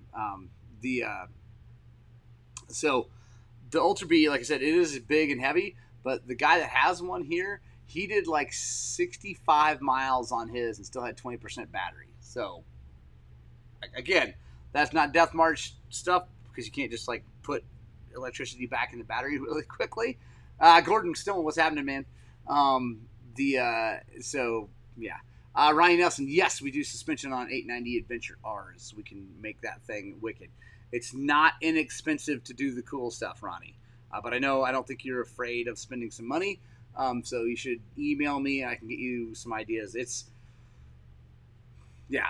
So the Ultra B, like I said, it is big and heavy, but the guy that has one here, he did like 65 miles on his and still had 20% battery. So, again, that's not Death March stuff, because you can't just like put electricity back in the battery really quickly. Gordon Stone, what's happening, man? Ryan Nelson, yes, we do suspension on 890 Adventure R's. We can make that thing wicked. It's not inexpensive to do the cool stuff, Ronnie. But I don't think you're afraid of spending some money. So you should email me and I can get you some ideas.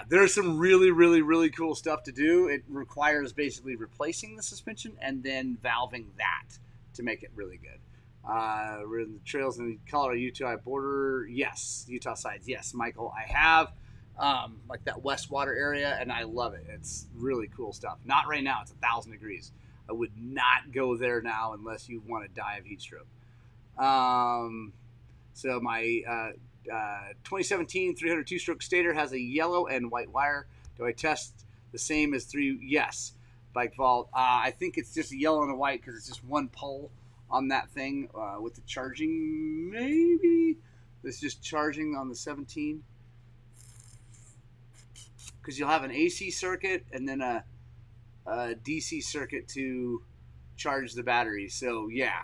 There's some really, really, really cool stuff to do. It requires basically replacing the suspension and then valving that to make it really good. We're in the trails in the Colorado-Utah border. Yes. Utah sides. Yes, Michael, I have. Like that Westwater area, and I love it. It's really cool stuff. Not right now. It's 1,000 degrees. I would not go there now unless you want to die of heat stroke. So my 2017 302 stroke stator has a yellow and white wire. Do I test the same as 3? Yes. Bike Vault. I think it's just a yellow and a white because it's just one pole on that thing with the charging. Maybe it's just charging on the 17 because you'll have an AC circuit and then a DC circuit to charge the battery. So yeah,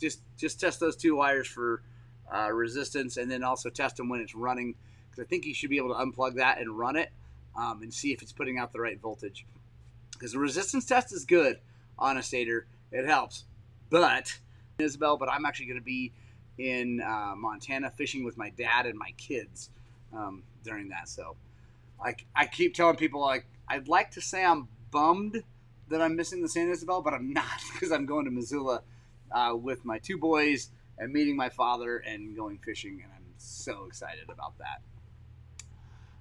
just test those 2 wires for resistance, and then also test them when it's running, because I think you should be able to unplug that and run it and see if it's putting out the right voltage, because the resistance test is good on a stator. It helps, but I'm actually going to be in Montana fishing with my dad and my kids during that. So I keep telling people, like, I'd like to say I'm bummed that I'm missing the San Isabel, but I'm not, because I'm going to Missoula with my 2 boys and meeting my father and going fishing, and I'm so excited about that.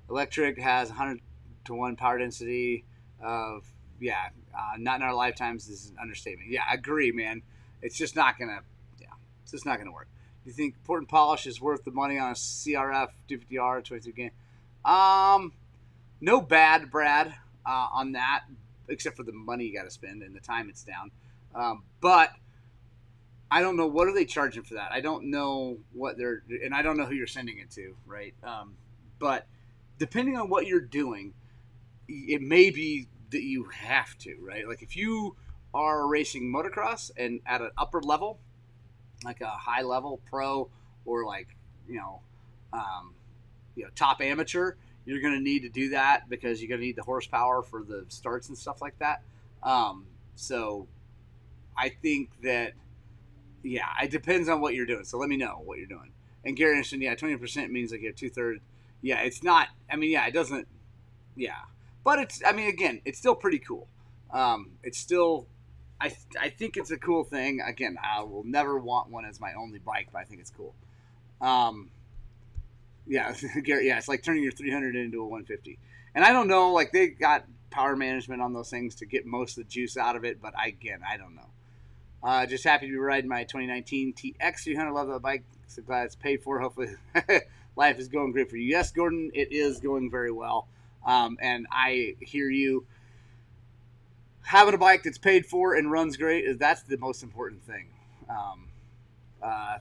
Electric has 100 to 1 power density of, not in our lifetimes is an understatement. Yeah, I agree, man. It's just not gonna work. Do you think port and polish is worth the money on a CRF 250R 23 game? No bad, Brad, on that, except for the money you got to spend and the time it's down. But I don't know, what are they charging for that? I don't know what and I don't know who you're sending it to, right? But depending on what you're doing, it may be that you have to, right? Like if you are racing motocross and at an upper level, like a high level pro, or like, top amateur, you're going to need to do that because you're going to need the horsepower for the starts and stuff like that. So I think that, it depends on what you're doing. So let me know what you're doing. And Gary Anderson, 20% means like you have 2/3. Yeah, it's not, it doesn't, but it's, again, it's still pretty cool. It's still, I think it's a cool thing. Again, I will never want one as my only bike, but I think it's cool. Gary, it's like turning your 300 into a 150. And I don't know, like they got power management on those things to get most of the juice out of it, but I don't know. Just happy to be riding my 2019 TX300. Love that bike. So glad it's paid for. Hopefully life is going great for you. Yes, Gordon, it is going very well. And I hear you. Having a bike that's paid for and runs great, that's the most important thing.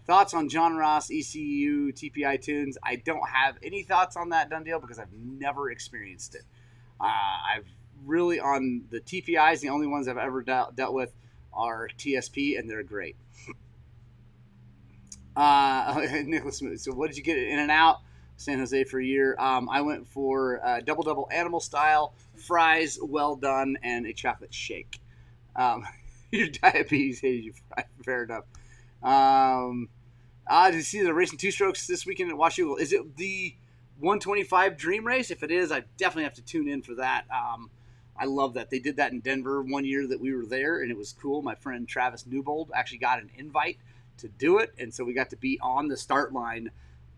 Thoughts on John Ross ECU TPI tunes? I don't have any thoughts on that done deal because I've never experienced it. I've really, on the TPIs, the only ones I've ever dealt with are TSP, and they're great. Nicholas Smooth. So what did you get in and out? San Jose for a year. I went for double animal style, fries, well done, and a chocolate shake. Your diabetes hated you. Fair enough. Did you see the racing 2-strokes this weekend at Washougal? Is it the 125 Dream Race? If it is, I definitely have to tune in for that. I love that. They did that in Denver one year that we were there, and it was cool. My friend Travis Newbold actually got an invite to do it, and so we got to be on the start line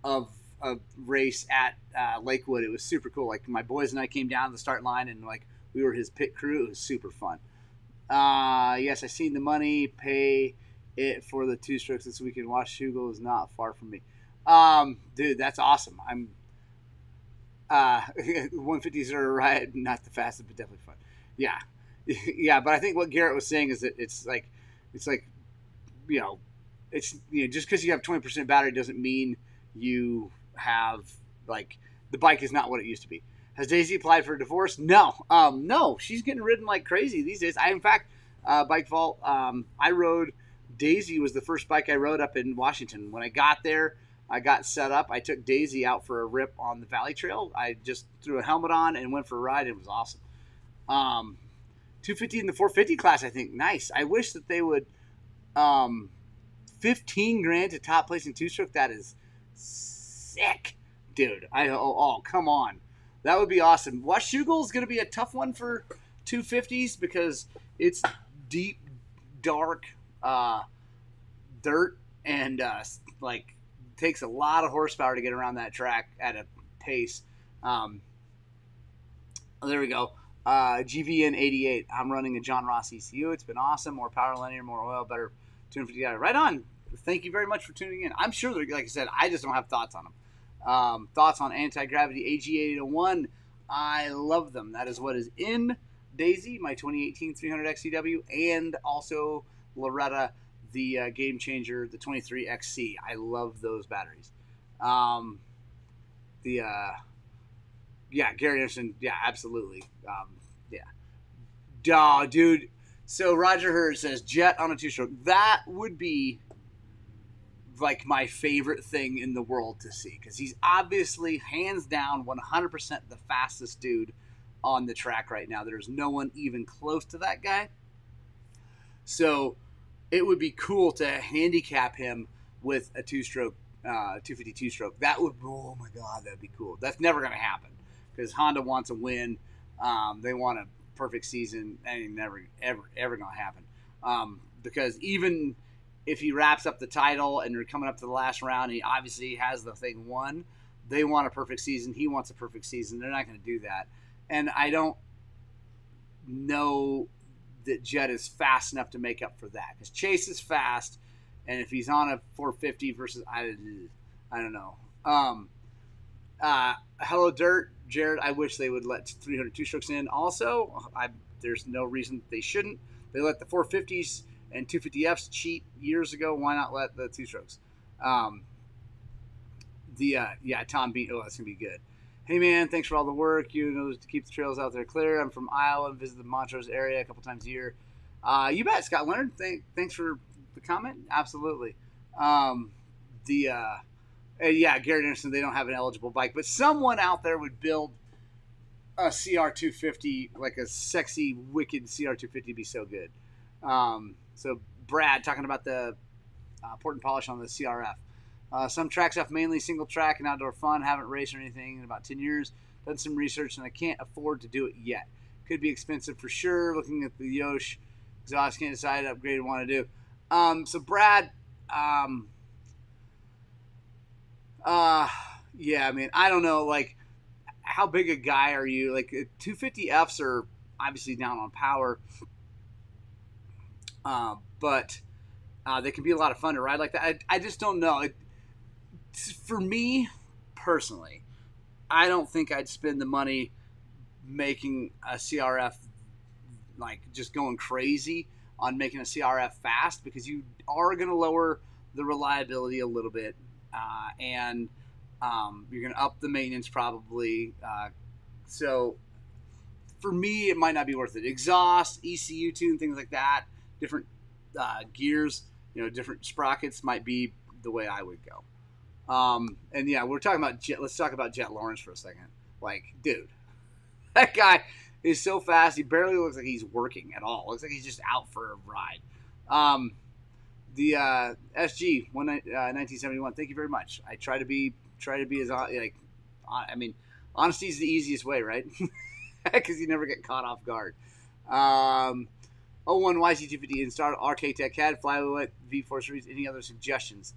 of a race at Lakewood. It was super cool. Like, my boys and I came down to the start line, and like we were his pit crew. It was super fun. Yes, I seen the money. Pay it for the 2-strokes this weekend. Washougal is not far from me. Dude, that's awesome. I'm 150s are right, not the fastest, but definitely fun. Yeah, but I think what Garrett was saying is that it's like just because you have 20% battery doesn't mean you have, like, the bike is not what it used to be. Has Daisy applied for a divorce? No. No, she's getting ridden like crazy these days. In fact, Bike Vault, I rode, Daisy was the first bike I rode up in Washington. When I got there, I got set up. I took Daisy out for a rip on the Valley Trail. I just threw a helmet on and went for a ride. It was awesome. 250 in the 450 class, I think. Nice. I wish that they would $15 grand to top place in two-stroke. That is sick, dude. Come on. That would be awesome. Washougal is going to be a tough one for 250s because it's deep, dark dirt and takes a lot of horsepower to get around that track at a pace. There we go. GVN 88. I'm running a John Ross ECU. It's been awesome. More power linear, more oil, better 250. Right on. Thank you very much for tuning in. I'm sure, like I said, I just don't have thoughts on them. Thoughts on anti-gravity AG801. I love them. That is what is in Daisy, my 2018 300 XCW, and also Loretta, the game changer, the 23 XC. I love those batteries. Gary Anderson, yeah, absolutely. Dude. So Roger Hurd says jet on a two-stroke. That would be like my favorite thing in the world to see, because he's obviously hands down 100% the fastest dude on the track right now. There's no one even close to that guy. So it would be cool to handicap him with a two-stroke, 250 two-stroke. That would, oh my God, that'd be cool. That's never going to happen because Honda wants a win. They want a perfect season. That ain't never, ever going to happen. Because even if he wraps up the title and they're coming up to the last round, he obviously has the thing won. They want a perfect season. He wants a perfect season. They're not going to do that. And I don't know that Jet is fast enough to make up for that, because Chase is fast, and if he's on a 450 versus I don't know. Hello Dirt, Jared. I wish they would let 300 two-strokes in. Also, there's no reason they shouldn't. They let the 450s and 250Fs cheat years ago. Why not let the two-strokes? Tom Bean. Oh, that's gonna be good. Hey man, thanks for all the work. You know, to keep the trails out there clear. I'm from Iowa and visit the Montrose area a couple times a year. You bet, Scott Leonard. Thanks for the comment. Absolutely. Gary Anderson, they don't have an eligible bike, but someone out there would build a CR250, like a sexy, wicked CR250, be so good. So Brad, talking about the port and polish on the CRF. Some tracks have mainly single track and outdoor fun. Haven't raced or anything in about 10 years. Done some research, and I can't afford to do it yet. Could be expensive for sure. Looking at the Yosh exhaust, can't decide upgrade want to do. So Brad, I mean, I don't know, like, how big a guy are you? Like, 250Fs are obviously down on power, but they can be a lot of fun to ride like that. I just don't know. For me, personally, I don't think I'd spend the money making a CRF, like, just going crazy on making a CRF fast, because you are going to lower the reliability a little bit, and you're going to up the maintenance probably. So for me, it might not be worth it. Exhaust, ECU tune, things like that, different gears, different sprockets might be the way I would go. We're talking about Jet. Let's talk about Jet Lawrence for a second. Like, dude, that guy is so fast. He barely looks like he's working at all. Looks like he's just out for a ride. The SG 1971. Thank you very much. I try to be as honesty is the easiest way, right? Because you never get caught off guard. 01 YC250 installed RK Tech CAD Flyweight V4 series. Any other suggestions?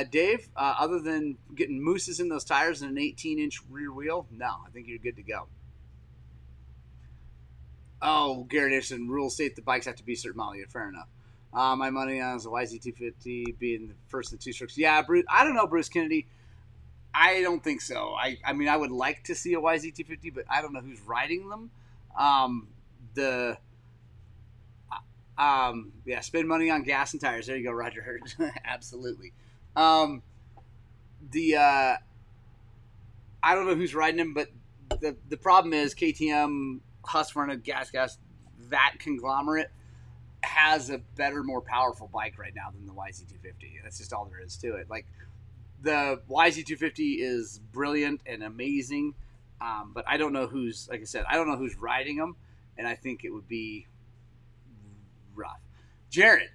Dave, other than getting mooses in those tires and an 18-inch rear wheel, no, I think you're good to go. Oh, Garrett Anderson, rules state the bikes have to be a certain model. Yeah, fair enough. My money on is a YZ250 being the first of the two strokes. Yeah, Bruce, I don't know, Bruce Kennedy. I don't think so. I mean, I would like to see a YZ250, but I don't know who's riding them. Spend money on gas and tires. There you go, Roger Hurd. Absolutely. I don't know who's riding them, but the problem is KTM, Husqvarna, Gas, that conglomerate has a better, more powerful bike right now than the YZ250. That's just all there is to it. Like, the YZ250 is brilliant and amazing, but I don't know who's, like I said, I don't know who's riding them, and I think it would be rough. Jared,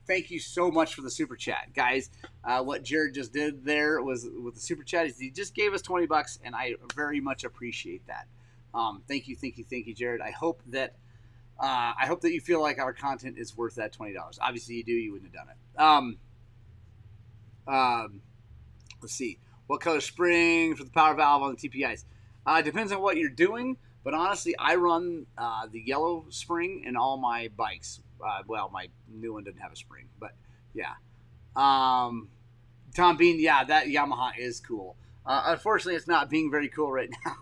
thank you so much for the super chat, guys. What Jared just did there was with the super chat is he just gave us $20, and I very much appreciate that. Thank you, Jared. I hope that you feel like our content is worth that $20. Obviously, you do. You wouldn't have done it. Let's see. What color spring for the power valve on the TPIs? Depends on what you're doing, but honestly, I run the yellow spring in all my bikes. Well, my new one didn't have a spring, but yeah. Tom Bean, yeah, that Yamaha is cool. Unfortunately, it's not being very cool right now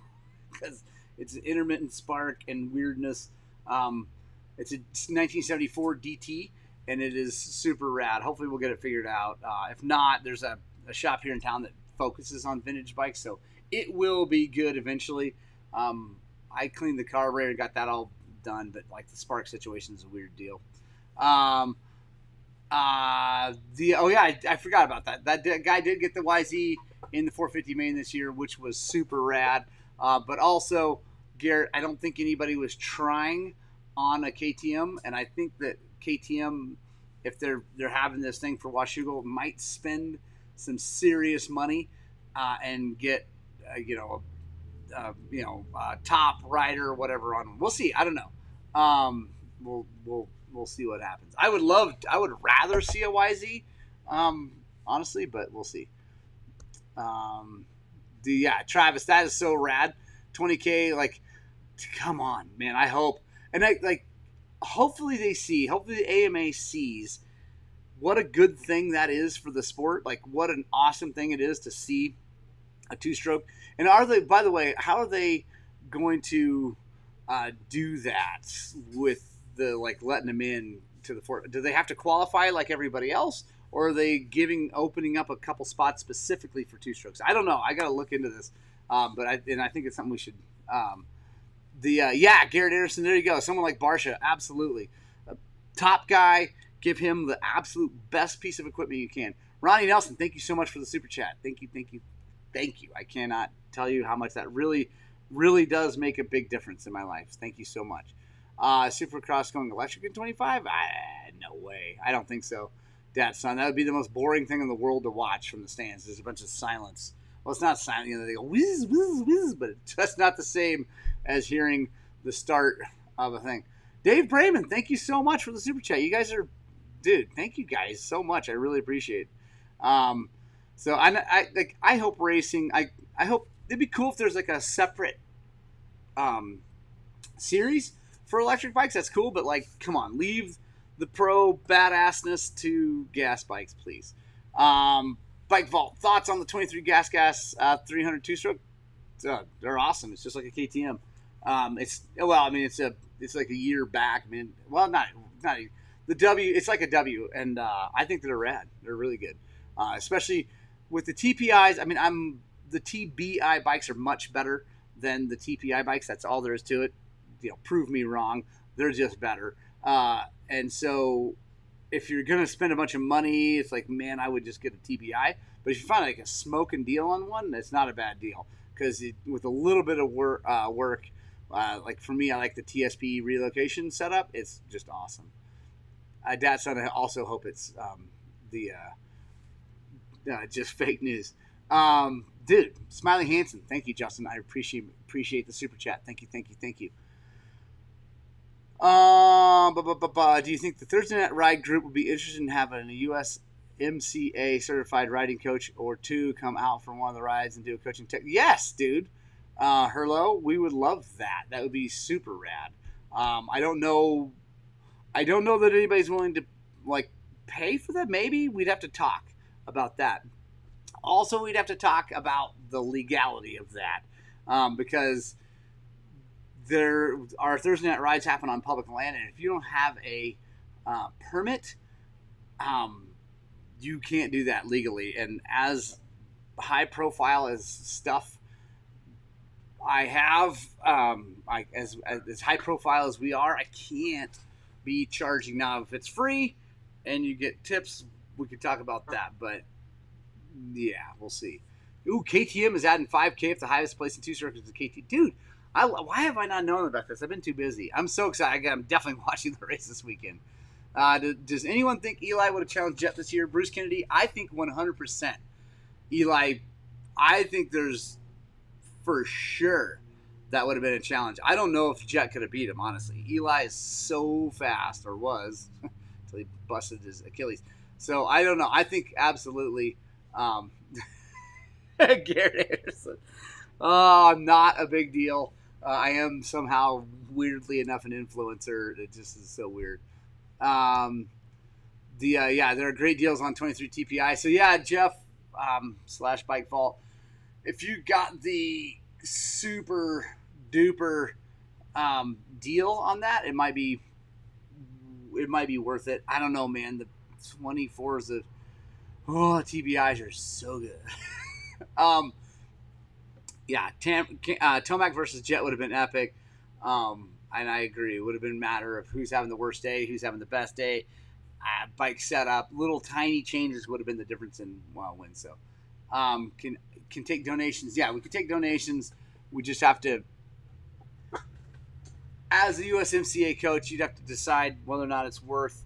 because it's an intermittent spark and weirdness. It's a 1974 DT, and it is super rad. Hopefully, we'll get it figured out. If not, there's a shop here in town that focuses on vintage bikes, so it will be good eventually. I cleaned the carburetor and got that all done, but like the spark situation is a weird deal. I forgot about that. That guy did get the YZ in the 450 main this year, which was super rad. But also, Garrett, I don't think anybody was trying on a KTM, and I think that KTM, if they're having this thing for Washougal, might spend some serious money and get top rider or whatever on them. We'll see. I don't know. We'll see what happens. I would rather see a YZ, honestly, but we'll see. Travis, that is so rad. 20K, like, come on, man. I hope, and hopefully the AMA sees what a good thing that is for the sport. Like, what an awesome thing it is to see a two-stroke. And by the way, how are they going to do that with the letting them in to the fort? Do they have to qualify like everybody else, or are they opening up a couple spots specifically for two-strokes? I don't know. I got to look into this, but I think it's something we should. Garrett Anderson. There you go. Someone like Barsha, absolutely, top guy. Give him the absolute best piece of equipment you can. Ronnie Nelson, thank you so much for the super chat. Thank you. I cannot tell you how much that really, really does make a big difference in my life. Thank you so much. Supercross going electric in 25? No way. I don't think so. Dad's son. That would be the most boring thing in the world to watch from the stands. There's a bunch of silence. Well, it's not silent. They go whiz, whiz, whiz, but it's just not the same as hearing the start of a thing. Dave Brayman, thank you so much for the super chat. You guys are, dude. Thank you guys so much. I really appreciate it. So I hope racing. I hope it'd be cool if there's like a separate series for electric bikes. That's cool, but come on, leave the pro badassness to gas bikes, please. Bike Vault, thoughts on the 23 gas 300 two-stroke? They're awesome. It's just like a KTM. It's like a year back. I mean, well, not the W. It's like a W, and I think they're rad. They're really good, especially with the TPIs. I mean, the TBI bikes are much better than the TPI bikes. That's all there is to it. Prove me wrong. They're just better. And so if you're going to spend a bunch of money, it's like, man, I would just get a TBI. But if you find a smoking deal on one, that's not a bad deal. Because with a little bit of work, for me, I like the TSP relocation setup. It's just awesome. Dad's son, I also hope it's just fake news. Dude, Smiley Hansen, thank you, Justin. I appreciate the super chat. Thank you. Do you think the Thursday Night Ride group would be interested in having a USMCA certified riding coach or two come out for one of the rides and do a coaching tech? Yes, dude. Herlo, we would love that. That would be super rad. I don't know that anybody's willing to pay for that. Maybe we'd have to talk about that. Also, we'd have to talk about the legality of that, because our Thursday night rides happen on public land, and if you don't have a permit, you can't do that legally. And as high profile as stuff I have, as high profile as we are, I can't be charging. Now, if it's free and you get tips, we could talk about that. But yeah, we'll see. Ooh, KTM is adding 5K if the highest place in two circuits is KT. Dude, why have I not known about this? I've been too busy. I'm so excited. I'm definitely watching the race this weekend. Does anyone think Eli would have challenged Jet this year? Bruce Kennedy, I think 100%. Eli, I think there's for sure that would have been a challenge. I don't know if Jet could have beat him, honestly. Eli is so fast, or was, until he busted his Achilles. So I don't know. I think absolutely Garrett Anderson. Oh, not a big deal. I am somehow weirdly enough an influencer. It just is so weird. Yeah, there are great deals on 23 TPI. So yeah, Jeff / Bike Vault. If you got the super duper deal on that, it might be worth it. I don't know, man. The 24s of TBIs are so good. Yeah, Tomac versus Jet would have been epic. And I agree. It would have been a matter of who's having the worst day, who's having the best day. Bike setup, little tiny changes would have been the difference in win. So, can take donations. Yeah, we can take donations. We just have to, as the USMCA coach, you'd have to decide whether or not it's worth,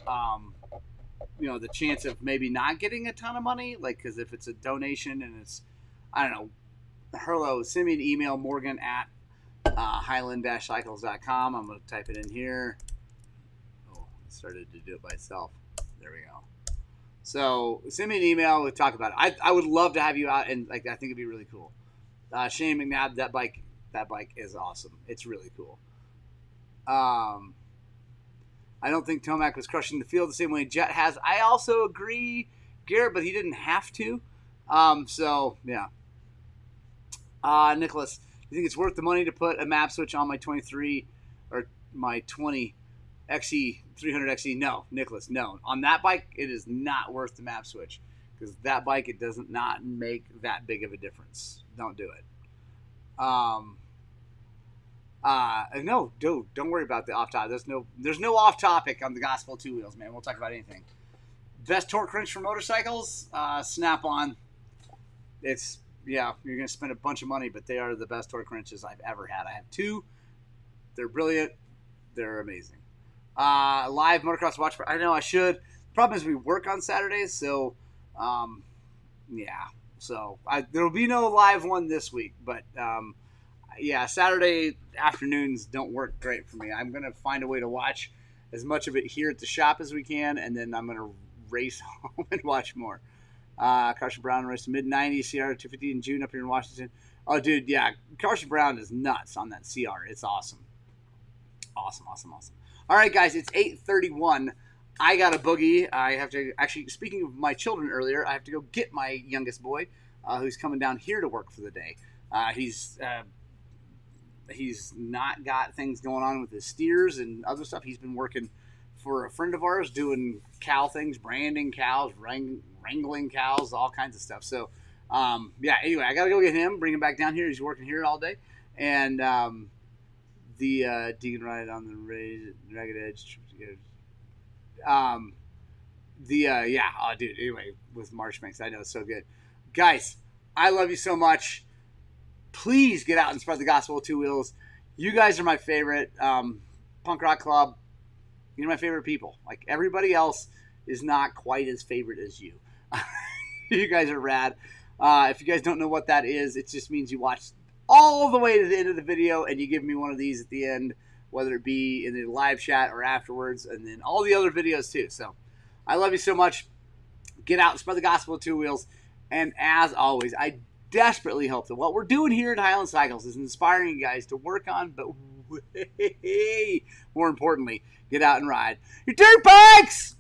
the chance of maybe not getting a ton of money. Like, because if it's a donation and it's, I don't know, Herlo, send me an email, Morgan at highland-cycles.com. I'm going to type it in here. Oh, it started to do it by itself. There we go. So send me an email. We'll talk about it. I would love to have you out, and I think it'd be really cool. Shane McNabb, that bike is awesome. It's really cool. I don't think Tomac was crushing the field the same way Jet has. I also agree, Garrett, but he didn't have to. So yeah. Nicholas, you think it's worth the money to put a map switch on my 23 or my 20 XE 300 XE? No, Nicholas, no. On that bike, it is not worth the map switch because that bike, it does not make that big of a difference. Don't do it. No, dude, don't worry about the off topic. There's no off topic on the Gospel 2 wheels, man. We'll talk about anything. Best torque wrench for motorcycles, Snap-on. It's, yeah, you're going to spend a bunch of money, but they are the best torque wrenches I've ever had. I have two. They're brilliant. They're amazing. Live motocross watch. I know I should. The problem is we work on Saturdays, so yeah. So there will be no live one this week, but yeah, Saturday afternoons don't work great for me. I'm going to find a way to watch as much of it here at the shop as we can, and then I'm going to race home and watch more. Carson Brown raced mid-90s CR 250 in June up here in Washington. Oh, dude, yeah. Carson Brown is nuts on that CR. It's awesome. Awesome. All right, guys, it's 8:31. I got a boogie. I have to, actually, speaking of my children earlier, I have to go get my youngest boy, who's coming down here to work for the day. He's not got things going on with his steers and other stuff. He's been working for a friend of ours doing cow things, branding cows, wrangling cows, all kinds of stuff. So, yeah, anyway, I got to go get him, bring him back down here. He's working here all day. And the Deacon ride on the ragged edge. Yeah, oh, dude, anyway, with Marshbanks, I know it's so good. Guys, I love you so much. Please get out and spread the gospel of two wheels. You guys are my favorite. Punk Rock Club, you're my favorite people. Like, everybody else is not quite as favorite as you. You guys are rad. If you guys don't know what that is, it just means you watched all the way to the end of the video and you give me one of these at the end, whether it be in the live chat or afterwards, and then all the other videos too. So I love you so much. Get out and spread the gospel of two wheels. And as always, I desperately hope that what we're doing here at Highland Cycles is inspiring you guys to work on, but way more importantly, get out and ride your dirt bikes!